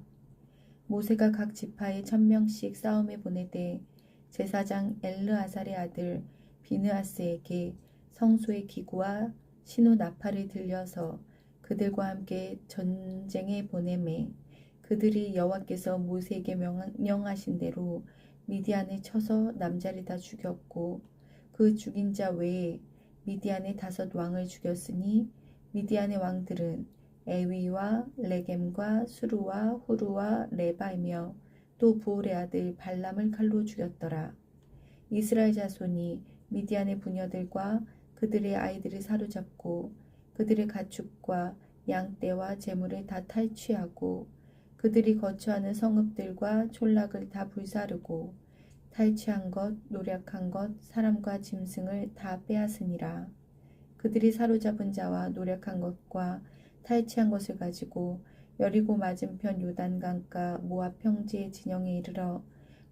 A: 모세가 각 지파에 1000명씩 싸움에 보내되 제사장 엘르아살의 아들 비느하스에게 성소의 기구와 신우 나팔을 들려서 그들과 함께 전쟁에 보내매 그들이 여호와께서 모세에게 명령하신 대로 미디안을 쳐서 남자를 다 죽였고 그 죽인 자 외에 미디안의 5 왕을 죽였으니 미디안의 왕들은 에위와 레겜과 수루와 후루와 레바이며 또 부올의 아들 발람을 칼로 죽였더라. 이스라엘 자손이 미디안의 부녀들과 그들의 아이들을 사로잡고 그들의 가축과 양떼와 재물을 다 탈취하고 그들이 거처하는 성읍들과 촌락을 다 불사르고 탈취한 것, 노략한 것, 사람과 짐승을 다 빼앗으니라. 그들이 사로잡은 자와 노략한 것과 탈취한 것을 가지고 여리고 맞은편 요단강가 모압 평지의 진영에 이르러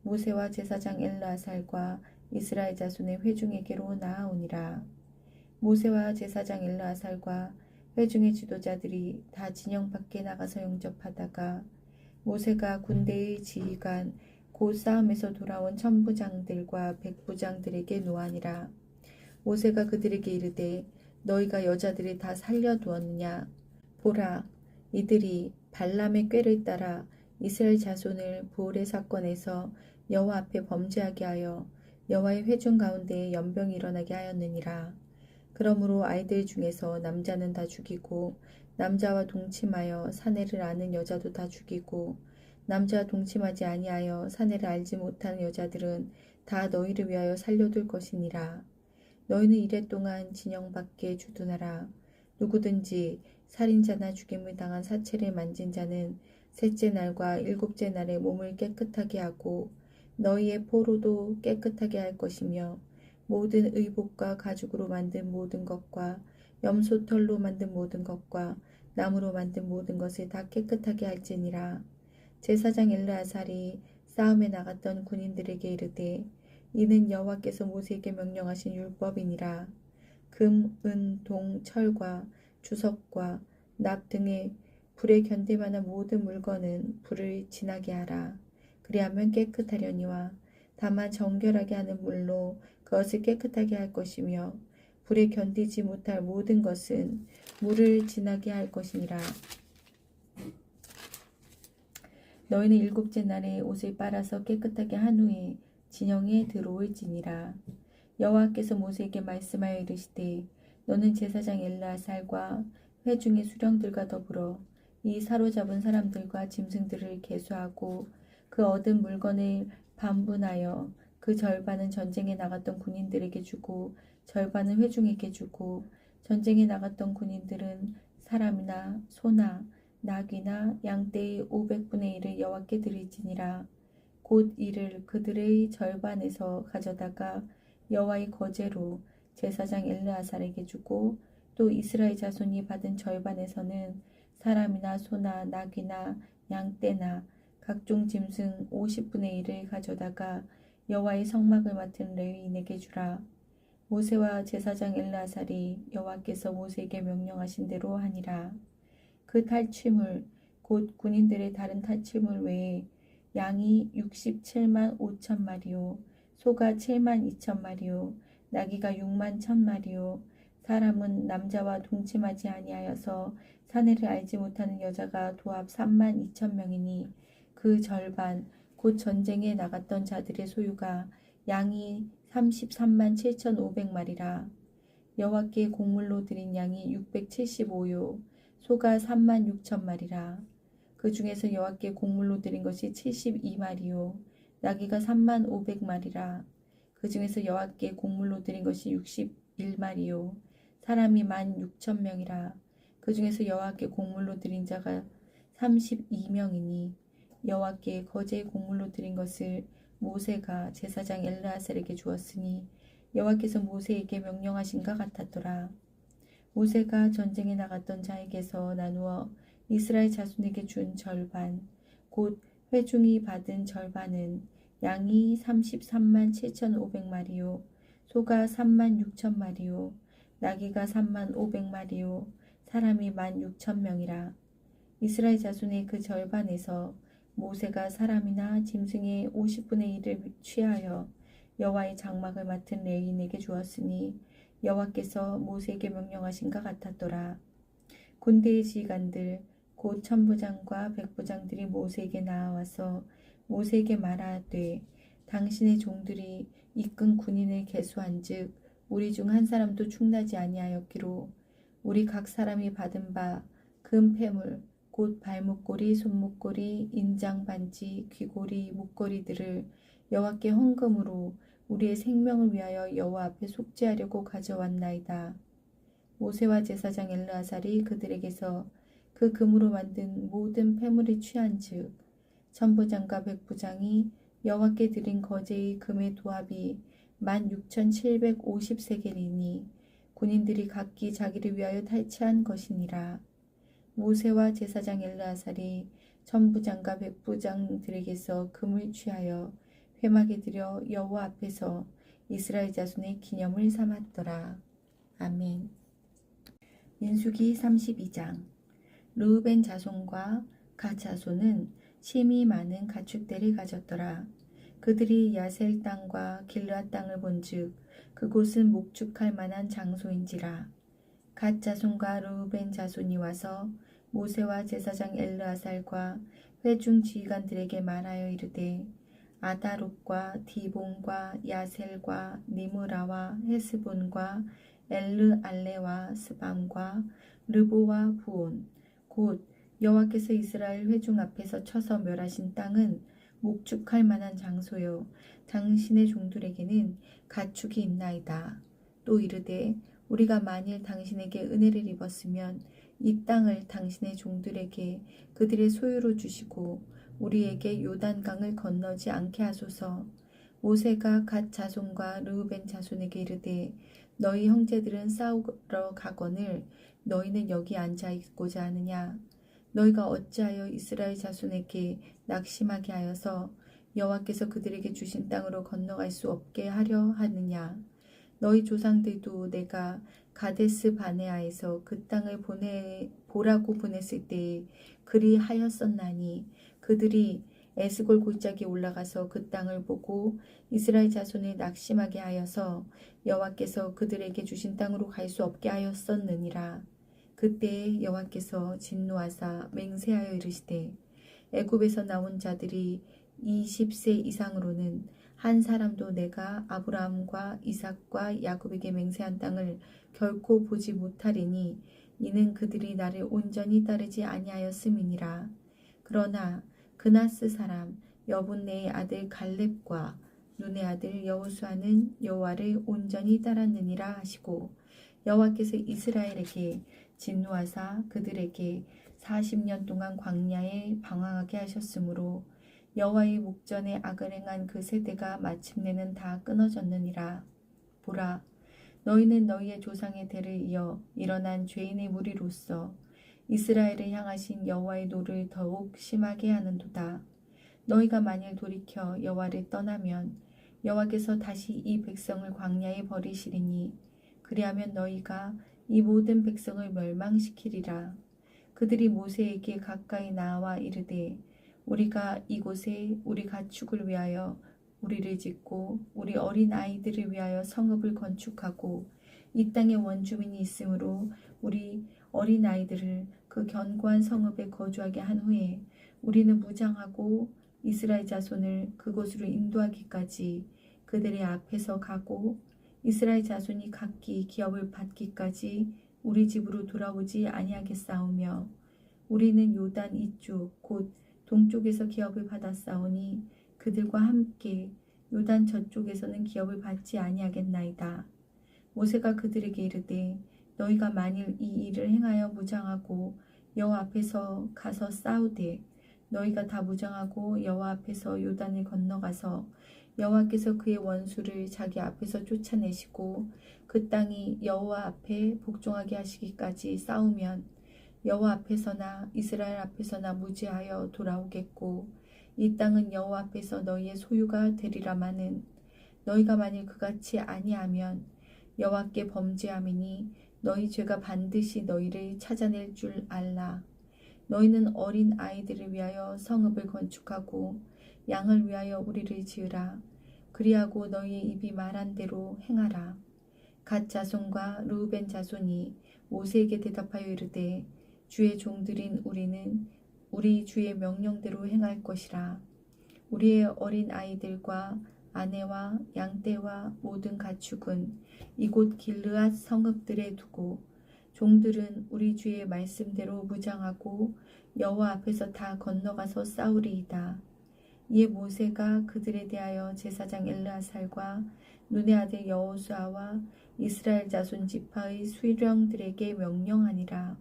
A: 모세와 제사장 엘르아살과 이스라엘 자손의 회중에게로 나아오니라. 모세와 제사장 엘르아살과 회중의 지도자들이 다 진영 밖에 나가서 영접하다가 모세가 군대의 지휘관 곧 싸움에서 돌아온 천부장들과 백부장들에게 노하니라. 모세가 그들에게 이르되 너희가 여자들을 다 살려두었느냐? 보라, 이들이 발람의 꾀를 따라 이스라엘 자손을 부올의 사건에서 여호와 앞에 범죄하게 하여 여호와의 회중 가운데에 연병이 일어나게 하였느니라. 그러므로 아이들 중에서 남자는 다 죽이고 남자와 동침하여 사내를 아는 여자도 다 죽이고 남자와 동침하지 아니하여 사내를 알지 못하는 여자들은 다 너희를 위하여 살려둘 것이니라. 너희는 이랫동안 진영 밖에 주둔하라. 누구든지 살인자나 죽임을 당한 사체를 만진 자는 셋째 날과 일곱째 날에 몸을 깨끗하게 하고 너희의 포로도 깨끗하게 할 것이며 모든 의복과 가죽으로 만든 모든 것과 염소털로 만든 모든 것과 나무로 만든 모든 것을 다 깨끗하게 할지니라. 제사장 엘르아살이 싸움에 나갔던 군인들에게 이르되 이는 여호와께서 모세에게 명령하신 율법이니라. 금, 은, 동, 철과 주석과 납 등의 불에 견딜 만한 모든 물건은 불을 지나게 하라. 그리하면 깨끗하려니와 다만 정결하게 하는 물로 그것을 깨끗하게 할 것이며 불에 견디지 못할 모든 것은 물을 지나게 할 것이니라. 너희는 일곱째 날에 옷을 빨아서 깨끗하게 한 후에 진영에 들어올지니라. 여호와께서 모세에게 말씀하여 이르시되 너는 제사장 엘르아살과 회중의 수령들과 더불어 이 사로잡은 사람들과 짐승들을 계수하고 그 얻은 물건을 반분하여 그 절반은 전쟁에 나갔던 군인들에게 주고 절반은 회중에게 주고 전쟁에 나갔던 군인들은 사람이나 소나 낙이나 양떼의 500분의 1을 여호와께 드릴지니라. 곧 이를 그들의 절반에서 가져다가 여호와의 거제로 제사장 엘르아살에게 주고 또 이스라엘 자손이 받은 절반에서는 사람이나 소나 낙이나 양떼나 각종 짐승 50분의 1을 가져다가 여호와의 성막을 맡은 레위인에게 주라. 모세와 제사장 엘르아살이 여호와께서 모세에게 명령하신 대로 하니라. 그 탈취물 곧 군인들의 다른 탈취물 외에 양이 67만 5천 마리요 소가 7만 2천 마리요 나귀가 6만 1천 마리요 사람은 남자와 동침하지 아니하여서 사내를 알지 못하는 여자가 도합 3만 2천 명이니 그 절반 곧 전쟁에 나갔던 자들의 소유가 양이 33만 7,500마리라. 여호와께 곡물로 드린 양이 675요 소가 3만 6천 마리라. 그 중에서 여호와께 곡물로 드린 것이 72마리요 나귀가 3만 500마리라. 그 중에서 여호와께 곡물로 드린 것이 61마리요 사람이 16,000명이라. 그 중에서 여호와께 곡물로 드린 자가 32명이니 여호와께 거제의 곡물로 드린 것을 모세가 제사장 엘르아살에게 주었으니 여호와께서 모세에게 명령하신가 같았더라. 모세가 전쟁에 나갔던 자에게서 나누어 이스라엘 자손에게 준 절반 곧 회중이 받은 절반은 양이 33만 7,500마리요 소가 3만 6천 마리요 나귀가 3만 500마리요 사람이 16,000명이라. 이스라엘 자손의 그 절반에서 모세가 사람이나 짐승의 50분의 1을 취하여 여호와의 장막을 맡은 레위인에게 주었으니 여호와께서 모세에게 명령하신가 같았더라. 군대의 지휘관들 곧 천부장과 백부장들이 모세에게 나와서 모세에게 말하되 당신의 종들이 이끈 군인을 계수한즉 우리 중 한 사람도 충나지 아니하였기로 우리 각 사람이 받은 바 금 패물 곧 발목걸이 손목걸이 인장 반지 귀고리 목걸이들을 여호와께 헌금으로 우리의 생명을 위하여 여호와 앞에 속죄하려고 가져왔나이다. 모세와 제사장 엘르아살이 그들에게서 그 금으로 만든 모든 패물이 취한즉 천부장과 백부장이 여호와께 드린 거제의 금의 도합이 16,750세겔이니 군인들이 각기 자기를 위하여 탈취한 것이니라. 모세와 제사장 엘르아살이 천부장과 백부장들에게서 금을 취하여 회막에 들여 여호와 앞에서 이스라엘 자손의 기념을 삼았더라. 아멘. 민수기 32장. 르우벤 자손과 갓 자손은 심이 많은 가축대를 가졌더라. 그들이 야셀 땅과 길르앗 땅을 본즉 그곳은 목축할 만한 장소인지라. 갓 자손과 르우벤 자손이 와서 모세와 제사장 엘르아살과 회중 지휘관들에게 말하여 이르되 아다롯과 디본과 야셀과 니므라와 헤스본과 엘르알레와 스밤과 르보와 부온 곧 여호와께서 이스라엘 회중 앞에서 쳐서 멸하신 땅은 목축할 만한 장소요 당신의 종들에게는 가축이 있나이다. 또 이르되 우리가 만일 당신에게 은혜를 입었으면 이 땅을 당신의 종들에게 그들의 소유로 주시고 우리에게 요단강을 건너지 않게 하소서. 모세가 갓 자손과 르우벤 자손에게 이르되 너희 형제들은 싸우러 가거늘 너희는 여기 앉아 있고자 하느냐. 너희가 어찌하여 이스라엘 자손에게 낙심하게 하여서 여호와께서 그들에게 주신 땅으로 건너갈 수 없게 하려 하느냐. 너희 조상들도 내가 가데스 바네아에서 그 땅을 보라고 보냈을 때에 그리 하였었나니 그들이 에스골 골짜기에 올라가서 그 땅을 보고 이스라엘 자손을 낙심하게 하여서 여호와께서 그들에게 주신 땅으로 갈 수 없게 하였었느니라. 그때에 여호와께서 진노하사 맹세하여 이르시되 애굽에서 나온 자들이 20세 이상으로는 한 사람도 내가 아브라함과 이삭과 야곱에게 맹세한 땅을 결코 보지 못하리니 이는 그들이 나를 온전히 따르지 아니하였음이니라. 그러나 그나스 사람 여분네의 아들 갈렙과 눈의 아들 여호수아는 여호와를 온전히 따랐느니라 하시고 여호와께서 이스라엘에게 진노하사 그들에게 40년 동안 광야에 방황하게 하셨으므로 여호와의 목전에 악을 행한 그 세대가 마침내는 다 끊어졌느니라. 보라, 너희는 너희의 조상의 대를 이어 일어난 죄인의 무리로서 이스라엘을 향하신 여호와의 노를 더욱 심하게 하는도다. 너희가 만일 돌이켜 여호와를 떠나면 여호와께서 다시 이 백성을 광야에 버리시리니 그리하면 너희가 이 모든 백성을 멸망시키리라. 그들이 모세에게 가까이 나와 이르되 우리가 이곳에 우리 가축을 위하여 우리를 짓고 우리 어린 아이들을 위하여 성읍을 건축하고 이 땅에 원주민이 있으므로 우리 어린 아이들을 그 견고한 성읍에 거주하게 한 후에 우리는 무장하고 이스라엘 자손을 그곳으로 인도하기까지 그들의 앞에서 가고 이스라엘 자손이 각기 기업을 받기까지 우리 집으로 돌아오지 아니하겠사오며 우리는 요단 이쪽 곧 동쪽에서 기업을 받았사오니 그들과 함께 요단 저쪽에서는 기업을 받지 아니하겠나이다. 모세가 그들에게 이르되 너희가 만일 이 일을 행하여 무장하고 여호와 앞에서 가서 싸우되 너희가 다 무장하고 여호와 앞에서 요단을 건너가서 여호와께서 그의 원수를 자기 앞에서 쫓아내시고 그 땅이 여호와 앞에 복종하게 하시기까지 싸우면 여호와 앞에서나 이스라엘 앞에서나 무지하여 돌아오겠고 이 땅은 여호와 앞에서 너희의 소유가 되리라마는 너희가 만일 그같이 아니하면 여호와께 범죄함이니 너희 죄가 반드시 너희를 찾아낼 줄 알라. 너희는 어린 아이들을 위하여 성읍을 건축하고 양을 위하여 우리를 지으라. 그리하고 너희의 입이 말한 대로 행하라. 갓 자손과 르우벤 자손이 모세에게 대답하여 이르되 주의 종들인 우리는 우리 주의 명령대로 행할 것이라. 우리의 어린 아이들과 아내와 양떼와 모든 가축은 이곳 길르앗 성읍들에 두고 종들은 우리 주의 말씀대로 무장하고 여호와 앞에서 다 건너가서 싸우리이다. 이에 모세가 그들에 대하여 제사장 엘르아살과 눈의 아들 여호수아와 이스라엘 자손 지파의 수령들에게 명령하니라.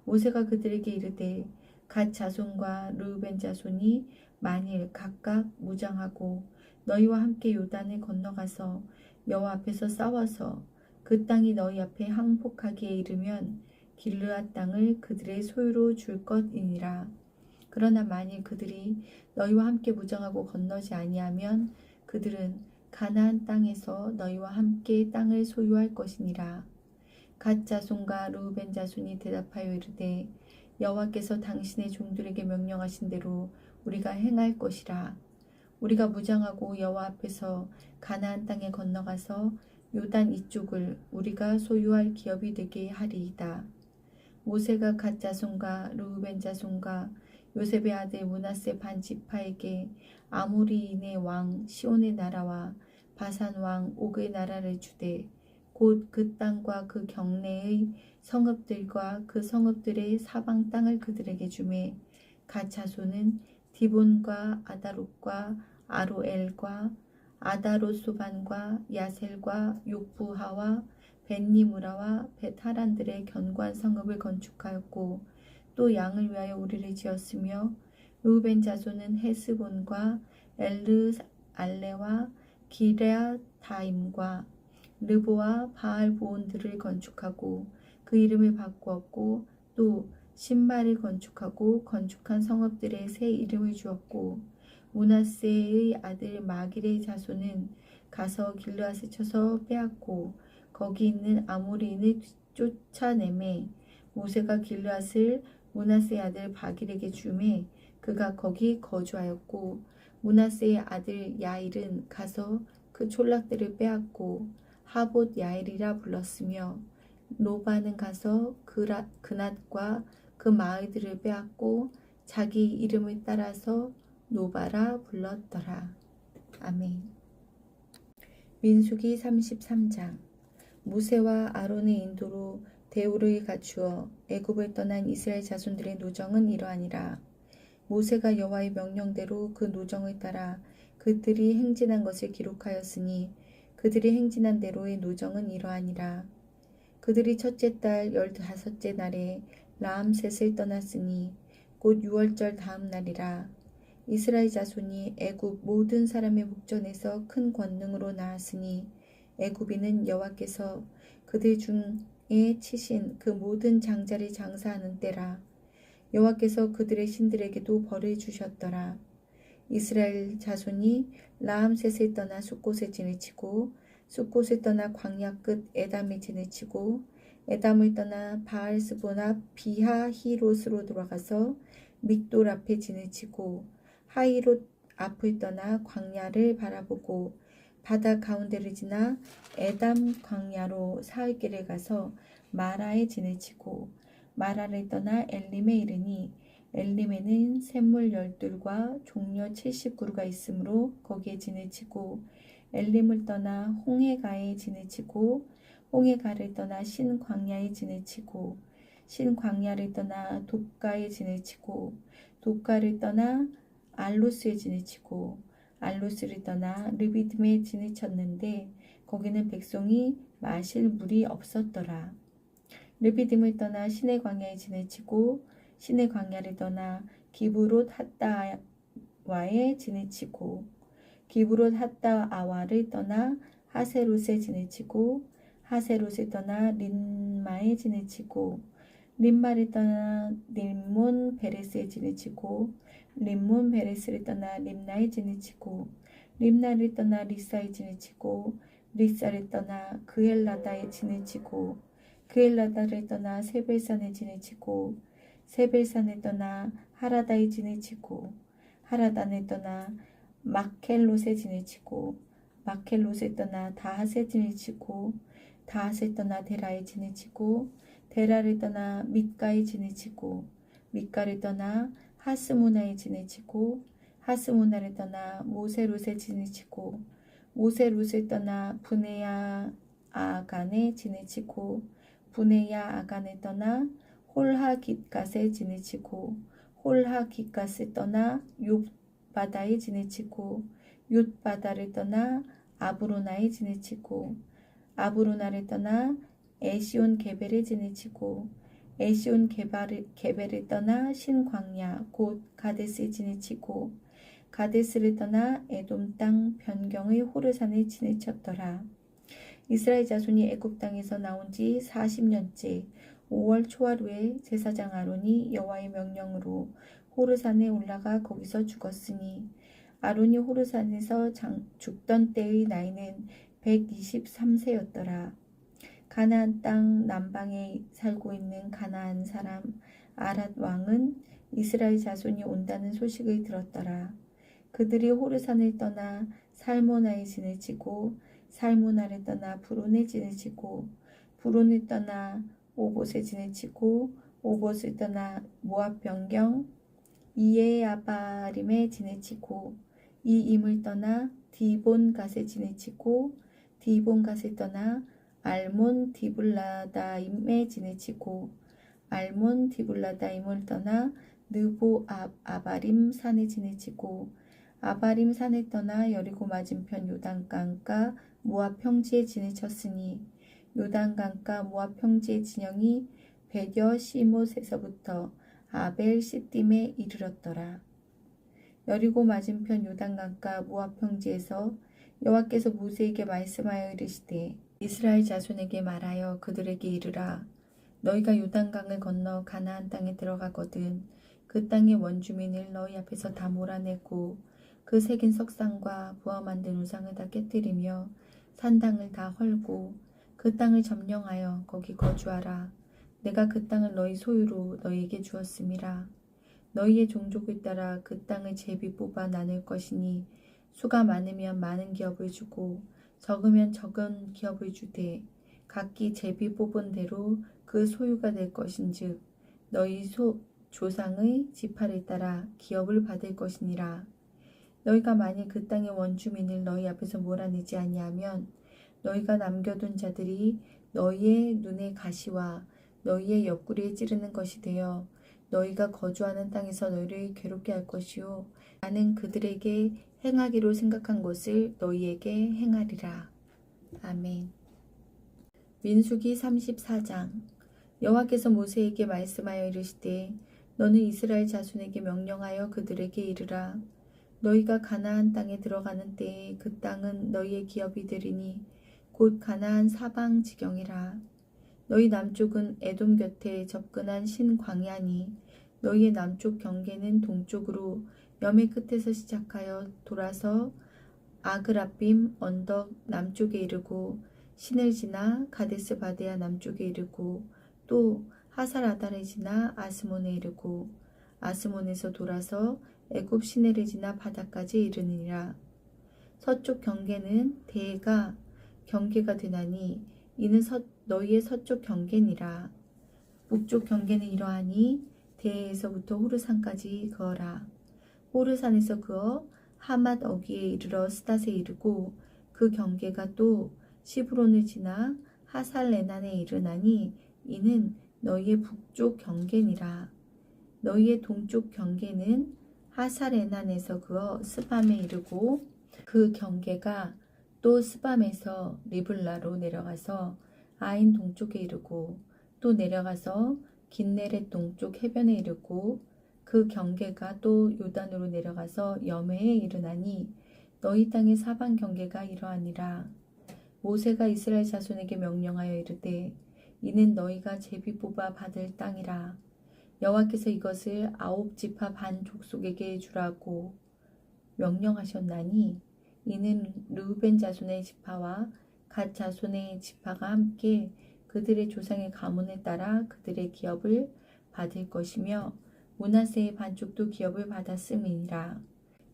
A: 모세가 그들에게 이르되 갓 자손과 르우벤 자손이 만일 각각 무장하고 너희와 함께 요단을 건너가서 여호와 앞에서 싸워서 그 땅이 너희 앞에 항복하기에 이르면 길르앗 땅을 그들의 소유로 줄 것이니라. 그러나 만일 그들이 너희와 함께 무장하고 건너지 아니하면 그들은 가나안 땅에서 너희와 함께 땅을 소유할 것이니라. 갓 자손과 르우벤 자손이 대답하여 이르되 여호와께서 당신의 종들에게 명령하신 대로 우리가 행할 것이라. 우리가 무장하고 여호와 앞에서 가나안 땅에 건너가서 요단 이쪽을 우리가 소유할 기업이 되게 하리이다. 모세가 갓 자손과 르우벤 자손과 요셉의 아들 므낫세 반 지파에게 아모리인의 왕 시온의 나라와 바산 왕 옥의 나라를 주되 곧 그 땅과 그 경내의 성읍들과 그 성읍들의 사방 땅을 그들에게 주매 갓 자손은 디본과 아다롯과 아로엘과 아다롯소반과 야셀과 욕부하와 벳니무라와 벳하란들의 견고한 성읍을 건축하였고 또 양을 위하여 우리를 지었으며 루벤 자손은 헤스본과 엘르 알레와 기레아타임과 르보와 바알보온들을 건축하고 그 이름을 바꾸었고 또 신발을 건축하고 건축한 성읍들의 새 이름을 주었고 므낫세의 아들 마길의 자손은 가서 길르앗을 쳐서 빼앗고 거기 있는 아모리인을 쫓아내매 모세가 길르앗을 므낫세의 아들 바길에게 주매 그가 거기 거주하였고 므낫세의 아들 야일은 가서 그 촌락들을 빼앗고 하봇 야일이라 불렀으며 노바는 가서 그낫과 그 마을들을 빼앗고 자기 이름을 따라서 노바라 불렀더라. 아멘. 민수기 33장. 모세와 아론의 인도로 대우를 갖추어 애굽을 떠난 이스라엘 자손들의 노정은 이러하니라. 모세가 여호와의 명령대로 그 노정을 따라 그들이 행진한 것을 기록하였으니 그들이 행진한 대로의 노정은 이러하니라. 그들이 첫째 달 15째 날에 라암셋을 떠났으니 곧 6월절 다음 날이라. 이스라엘 자손이 애굽 모든 사람의 목전에서 큰 권능으로 나았으니 애굽인은 여호와께서 그들 중에 치신 그 모든 장자를 장사하는 때라. 여호와께서 그들의 신들에게도 벌을 주셨더라. 이스라엘 자손이 라암셋을 떠나 숫곳에 진을 치고 숫곳을 떠나 광야 끝 에담에 진을 치고 에담을 떠나 바알스본 앞 비하히롯으로 돌아가서 믹돌 앞에 진을 치고 하히롯 앞을 떠나 광야를 바라보고 바다 가운데를 지나 에담 광야로 사흘 길을 가서 마라에 진을 치고 마라를 떠나 엘림에 이르니 엘림에는 샘물 12과 종려 70그루가 있으므로 거기에 진을 치고 엘림을 떠나 홍해가에 진을 치고 홍해가를 떠나 신광야에 진을 치고 신광야를 떠나 돕가에 진을 치고 돕가를 떠나 알로스에 진을 치고 알로스를 떠나 르비딤에 진을 쳤는데 거기는 백성이 마실 물이 없었더라. 르비딤을 떠나 시내 광야에 진을 치고 시내 광야를 떠나 기브롯 핫다와에 진을 치고 기브롯 핫다아와를 떠나 하세롯에 진을 치고 하세롯을 떠나 린마에 진을 치고 린마를 떠나 림몬 베레스에 진을 치고 림몬 베레스를 떠나 림나에 진을 치고 림나를 떠나 리사에 진을 치고 리사를 떠나 그엘라다에 진을 치고 그엘라다를 떠나 세벨산에 진을 치고 세벨산을 떠나 하라다에 진을 치고 하라단을 떠나 마켈롯에 진을 치고 마켈롯을 떠나 다핫에 진을 치고 다핫을 떠나 데라에 진을 치고 데라를 떠나 밑가에 진을 치고 밑가를 떠나 하스모나에 진을 치고 하스모나를 떠나 모세롯에 진을 치고 모세롯을 떠나 브네야 아간에 진을 치고 브네야 아간을 떠나 홀하깃갓에 진을 치고 홀하깃갓을 떠나 욥바다에 진을 치고 욥바다를 떠나 아브로나에 진을 치고 아브로나를 떠나 에시온 게벨에 진을 치고 에시온 게벨을 떠나 신광야 곧 가데스에 진을 치고 가데스를 떠나 에돔 땅 변경의 호르산에 진을 쳤더라. 이스라엘 자손이 애굽 땅에서 나온 지 40년째 5월 초하루에 제사장 아론이 여호와의 명령으로 호르산에 올라가 거기서 죽었으니 아론이 호르산에서 죽던 때의 나이는 123세였더라. 가나안 땅 남방에 살고 있는 가나안 사람 아랏 왕은 이스라엘 자손이 온다는 소식을 들었더라. 그들이 호르산을 떠나 살모나에 진을 치고 살모나를 떠나 브론에 진을 치고 브론을 떠나 오봇에 진을 치고 오봇을 떠나 모압 변경 이에아바림에 진을 치고 이임을 떠나 디본갓에 진을 치고 디본갓을 떠나 알몬 디블라다임에 진을 치고 알몬 디블라다임을 떠나 느보 아바림 산에 진을 치고 아바림 산을 떠나 여리고 맞은편 요단강가 모압 평지에 진을 쳤으니 요단강가 모압 평지의 진영이 베겨 시못에서부터 아벨 시딤에 이르렀더라. 여리고 맞은편 요단강가 모압 평지에서 여호와께서 모세에게 말씀하여 이르시되 이스라엘 자손에게 말하여 그들에게 이르라. 너희가 요단강을 건너 가나안 땅에 들어가거든 그 땅의 원주민을 너희 앞에서 다 몰아내고 그 새긴 석상과 부어 만든 우상을 다 깨뜨리며 산당을 다 헐고 그 땅을 점령하여 거기 거주하라. 내가 그 땅을 너희 소유로 너희에게 주었음이라. 너희의 종족을 따라 그 땅을 제비 뽑아 나눌 것이니 수가 많으면 많은 기업을 주고 적으면 적은 기업을 주되 각기 제비 뽑은 대로 그 소유가 될 것인즉 너희 조상의 지파를 따라 기업을 받을 것이니라. 너희가 만일 그 땅의 원주민을 너희 앞에서 몰아내지 아니하면 너희가 남겨둔 자들이 너희의 눈의 가시와 너희의 옆구리에 찌르는 것이 되어 너희가 거주하는 땅에서 너희를 괴롭게 할 것이요 나는 그들에게 행하기로 생각한 것을 너희에게 행하리라. 아멘. 민수기 34장. 여호와께서 모세에게 말씀하여 이르시되 너는 이스라엘 자손에게 명령하여 그들에게 이르라. 너희가 가나안 땅에 들어가는 때에 그 땅은 너희의 기업이 되리니 곧 가나안 사방 지경이라. 너희 남쪽은 에돔 곁에 접근한 신광야니 너희의 남쪽 경계는 동쪽으로 염해 끝에서 시작하여 돌아서 아그라빔 언덕 남쪽에 이르고 신을 지나 가데스 바데아 남쪽에 이르고 또 하살아달에 지나 아스몬에 이르고 아스몬에서 돌아서 애굽 시내를 지나 바다까지 이르느니라. 서쪽 경계는 대가 경계가 되나니 이는 너희의 서쪽 경계니라. 북쪽 경계는 이러하니 대에서부터 호르산까지 그어라. 호르산에서 그어 하맛 어기에 이르러 스닷에 이르고 그 경계가 또 시브론을 지나 하살레난에 이르나니 이는 너희의 북쪽 경계니라. 너희의 동쪽 경계는 하살레난에서 그어 스밤에 이르고 그 경계가 또 스밤에서 리블라로 내려가서 아인 동쪽에 이르고 또 내려가서 긴네렛 동쪽 해변에 이르고 그 경계가 또 요단으로 내려가서 여메에 이르나니 너희 땅의 사방 경계가 이러하니라. 모세가 이스라엘 자손에게 명령하여 이르되 이는 너희가 제비 뽑아 받을 땅이라. 여호와께서 이것을 9지파 반 족속에게 주라고 명령하셨나니 이는 르우벤 자손의 지파와 갓 자손의 지파가 함께 그들의 조상의 가문에 따라 그들의 기업을 받을 것이며 므낫세의 반쪽도 기업을 받았음이니라.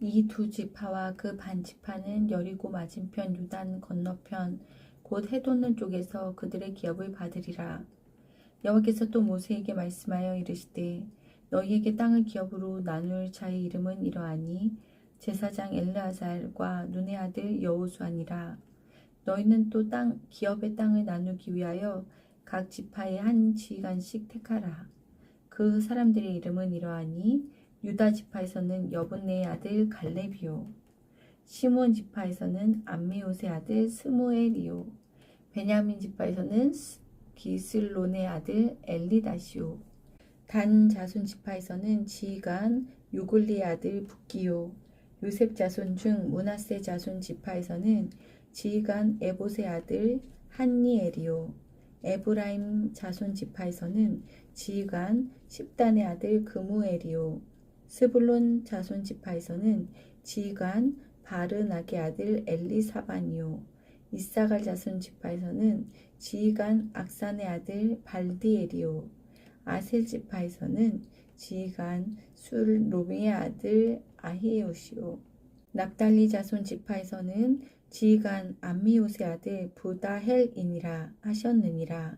A: 이 두 지파와 그 반 지파는 여리고 맞은편 요단 건너편 곧 해돋는 쪽에서 그들의 기업을 받으리라. 여호와께서 또 모세에게 말씀하여 이르시되 너희에게 땅을 기업으로 나눌 자의 이름은 이러하니 제사장 엘르아살과 눈의 아들 여호수아니라. 너희는 또 기업의 땅을 나누기 위하여 각 지파의 한 지휘관씩 택하라. 그 사람들의 이름은 이러하니 유다 지파에서는 여분네의 아들 갈렙이요 시몬 지파에서는 암미옷의 아들 스무엘이요 베냐민 지파에서는 기슬론의 아들 엘리다시요 단 자손 지파에서는 지휘관 요글리의 아들 붓기요 요셉 자손 중 므낫세 자손 지파에서는 지휘관 에봇의 아들 한니엘이요 에브라임 자손 지파에서는 지휘관 십단의 아들 그무엘이요 스불론 자손 지파에서는 지휘관 바르나게 아들 엘리사반이요 이사갈 자손 지파에서는 지휘관 악산의 아들 발디엘이요 아셀 지파에서는 지휘관 술로미의 아들 아히에옷이요 납달리 자손 지파에서는 지휘관 암미옷의 아들 부다헬이니라 하셨느니라.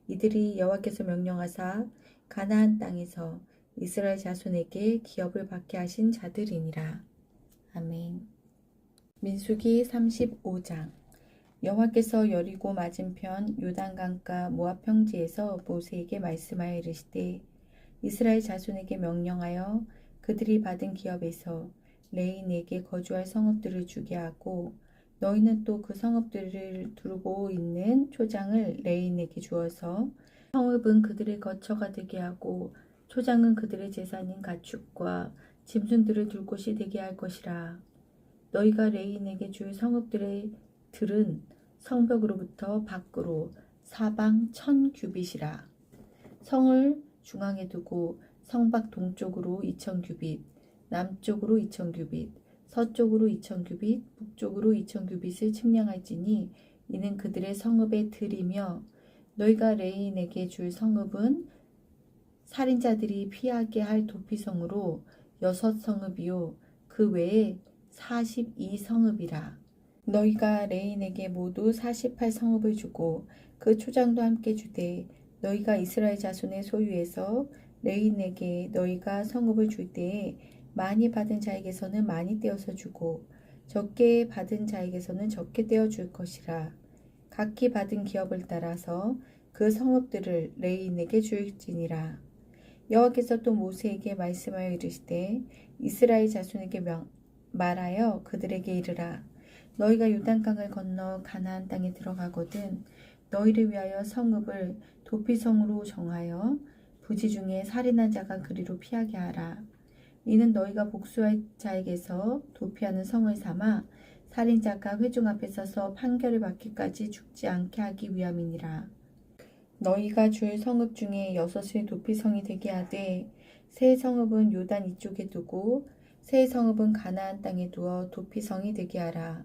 A: 이들이 여호와께서 명령하사 가나안 땅에서 이스라엘 자손에게 기업을 받게 하신 자들이니라. 아멘. 민수기 35장. 여호와께서 여리고 맞은편 요단강가 모압 평지에서 모세에게 말씀하여 이르시되 이스라엘 자손에게 명령하여 그들이 받은 기업에서 레인에게 거주할 성읍들을 주게 하고 너희는 또 그 성읍들을 두르고 있는 초장을 레인에게 주어서 성읍은 그들의 거처가 되게 하고 초장은 그들의 재산인 가축과 짐승들을 둘 곳이 되게 할 것이라. 너희가 레인에게 줄 성읍들의 들은 성벽으로부터 밖으로 사방 1000규빗이라. 성을 중앙에 두고 성밖 동쪽으로 2000규빗, 남쪽으로 2000규빗, 서쪽으로 2000규빗, 북쪽으로 2000규빗을 측량할지니 이는 그들의 성읍의 들이며 너희가 레인에게 줄 성읍은 살인자들이 피하게 할 도피성으로 6성읍이요 그 외에 42성읍이라. 너희가 레인에게 모두 48성읍을 주고 그 초장도 함께 주되 너희가 이스라엘 자손의 소유에서 레인에게 너희가 성읍을 줄 때에 많이 받은 자에게서는 많이 떼어서 주고 적게 받은 자에게서는 적게 떼어 줄 것이라. 각기 받은 기업을 따라서 그 성읍들을 레인에게 줄지니라. 여호와께서 또 모세에게 말씀하여 이르시되 이스라엘 자손에게 말하여 그들에게 이르라. 너희가 요단강을 건너 가나안 땅에 들어가거든 너희를 위하여 성읍을 도피성으로 정하여 부지 중에 살인한 자가 그리로 피하게 하라. 이는 너희가 복수할 자에게서 도피하는 성을 삼아 살인자가 회중 앞에 서서 판결을 받기까지 죽지 않게 하기 위함이니라. 너희가 줄 성읍 중에 6을 도피성이 되게 하되 세 성읍은 요단 이쪽에 두고 세 성읍은 가나안 땅에 두어 도피성이 되게 하라.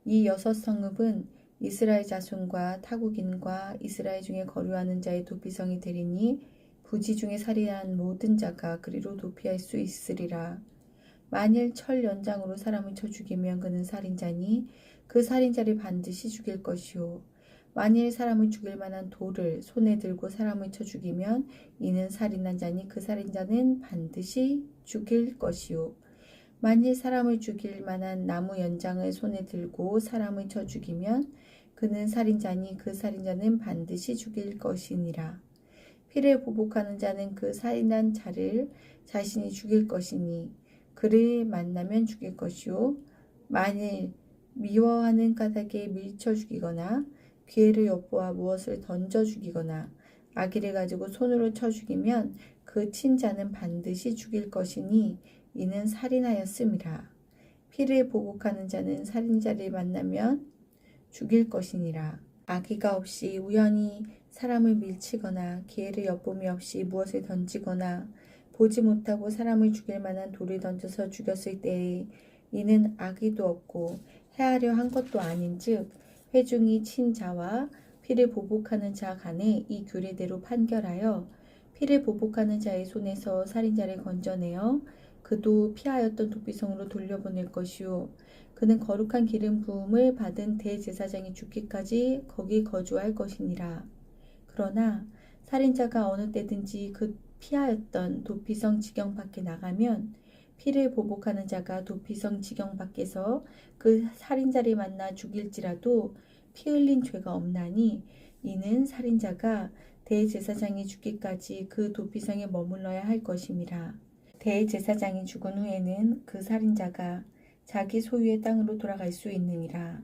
A: 이 6성읍은 이스라엘 자손과 타국인과 이스라엘 중에 거류하는 자의 도피성이 되리니 부지 중에 살인한 모든 자가 그리로 도피할 수 있으리라. 만일 철 연장으로 사람을 쳐 죽이면 그는 살인자니 그 살인자를 반드시 죽일 것이요. 만일 사람을 죽일 만한 돌을 손에 들고 사람을 쳐 죽이면 이는 살인한 자니 그 살인자는 반드시 죽일 것이요. 만일 사람을 죽일 만한 나무 연장을 손에 들고 사람을 쳐 죽이면 그는 살인자니 그 살인자는 반드시 죽일 것이니라. 피를 보복하는 자는 그 살인한 자를 자신이 죽일 것이니 그를 만나면 죽일 것이요. 만일 미워하는 까닭에 밀쳐 죽이거나 기회를 엿보아 무엇을 던져 죽이거나 아기를 가지고 손으로 쳐 죽이면 그 친자는 반드시 죽일 것이니 이는 살인하였음이라. 피를 보복하는 자는 살인자를 만나면 죽일 것이니라. 악의가 없이 우연히 사람을 밀치거나 기회를 엿봄이 없이 무엇을 던지거나 보지 못하고 사람을 죽일 만한 돌을 던져서 죽였을 때에 이는 악의도 없고 해하려 한 것도 아닌즉 회중이 친 자와 피를 보복하는 자 간에 이 규례대로 판결하여 피를 보복하는 자의 손에서 살인자를 건져내어 그도 피하였던 도피성으로 돌려보낼 것이요 그는 거룩한 기름 부음을 받은 대제사장이 죽기까지 거기 거주할 것이니라. 그러나 살인자가 어느 때든지 그 피하였던 도피성 지경 밖에 나가면 피를 보복하는 자가 도피성 지경 밖에서 그 살인자를 만나 죽일지라도 피 흘린 죄가 없나니 이는 살인자가 대제사장이 죽기까지 그 도피성에 머물러야 할 것임이라. 대제사장이 죽은 후에는 그 살인자가 자기 소유의 땅으로 돌아갈 수 있느니라.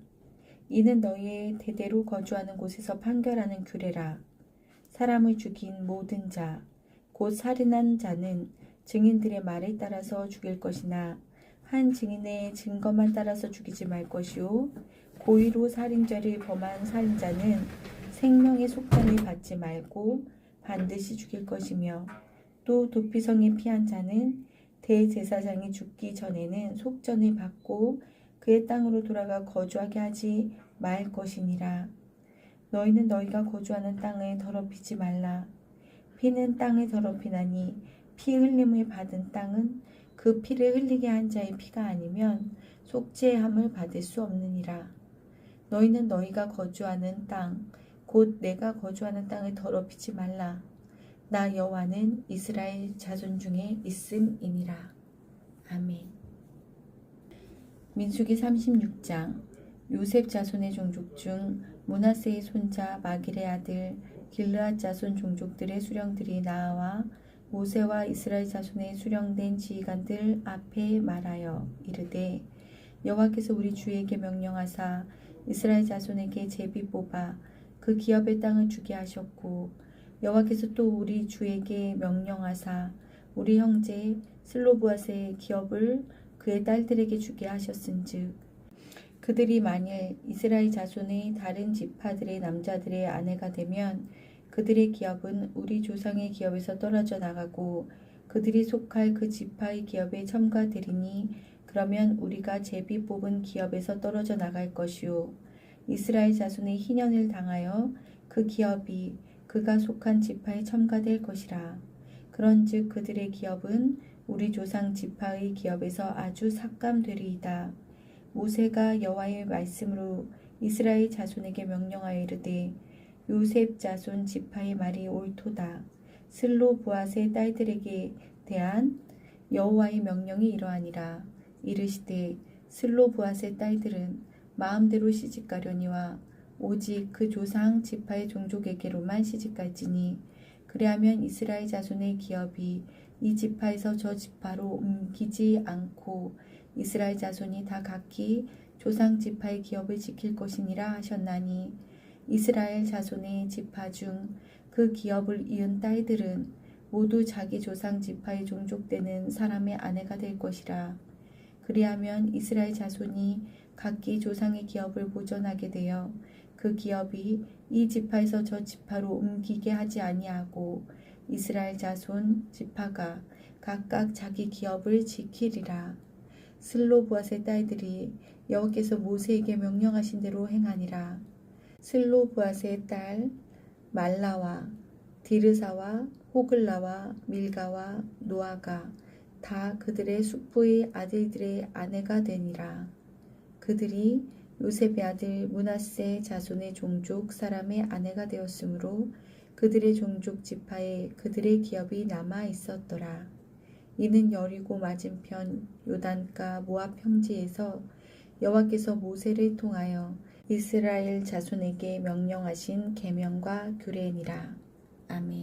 A: 이는 너희의 대대로 거주하는 곳에서 판결하는 규례라. 사람을 죽인 모든 자, 곧 살인한 자는 증인들의 말에 따라서 죽일 것이나 한 증인의 증거만 따라서 죽이지 말 것이요. 고의로 살인죄를 범한 살인자는 생명의 속전을 받지 말고 반드시 죽일 것이며 또 도피성에 피한 자는 대제사장이 죽기 전에는 속전을 받고 그의 땅으로 돌아가 거주하게 하지 말 것이니라. 너희는 너희가 거주하는 땅을 더럽히지 말라. 피는 땅을 더럽히나니 피 흘림을 받은 땅은 그 피를 흘리게 한 자의 피가 아니면 속죄함을 받을 수 없느니라. 너희는 너희가 거주하는 땅, 곧 내가 거주하는 땅을 더럽히지 말라. 나 여호와는 이스라엘 자손 중에 있음이니라. 아멘. 민수기 36장. 요셉 자손의 종족 중 므낫세의 손자 마길의 아들 길르앗 자손 종족들의 수령들이 나와 모세와 이스라엘 자손의 수령된 지휘관들 앞에 말하여 이르되 여호와께서 우리 주에게 명령하사 이스라엘 자손에게 제비 뽑아 그 기업의 땅을 주게 하셨고, 여호와께서 또 우리 주에게 명령하사 우리 형제 슬로브앗의 기업을 그의 딸들에게 주게 하셨은즉, 그들이 만일 이스라엘 자손의 다른 지파들의 남자들의 아내가 되면 그들의 기업은 우리 조상의 기업에서 떨어져 나가고 그들이 속할 그 지파의 기업에 첨가되리니, 그러면 우리가 제비 뽑은 기업에서 떨어져 나갈 것이요 이스라엘 자손의 희년을 당하여 그 기업이 그가 속한 지파에 첨가될 것이라. 그런즉 그들의 기업은 우리 조상 지파의 기업에서 아주 삭감되리이다. 모세가 여호와의 말씀으로 이스라엘 자손에게 명령하여 이르되, 요셉 자손 지파의 말이 옳도다. 슬로브앗의 딸들에게 대한 여호와의 명령이 이러하니라. 이르시되 슬로브앗의 딸들은 마음대로 시집가려니와 오직 그 조상 지파의 종족에게로만 시집갈지니, 그리하면 이스라엘 자손의 기업이 이 지파에서 저 지파로 옮기지 않고 이스라엘 자손이 다 각기 조상 지파의 기업을 지킬 것이니라 하셨나니, 이스라엘 자손의 지파 중 그 기업을 이은 딸들은 모두 자기 조상 지파의 종족되는 사람의 아내가 될 것이라. 그리하면 이스라엘 자손이 각기 조상의 기업을 보존하게 되어 그 기업이 이 지파에서 저 지파로 옮기게 하지 아니하고 이스라엘 자손 지파가 각각 자기 기업을 지키리라. 슬로브앗의 딸들이 여호와께서 모세에게 명령하신 대로 행하니라. 슬로브앗의 딸 말라와 디르사와 호글라와 밀가와 노아가 다 그들의 숙부의 아들들의 아내가 되니라. 그들이 요셉의 아들 므낫세 자손의 종족 사람의 아내가 되었으므로 그들의 종족 지파에 그들의 기업이 남아 있었더라. 이는 여리고 맞은편 요단가 모압 평지에서 여호와께서 모세를 통하여 이스라엘 자손에게 명령하신 계명과 규례니라. 아멘.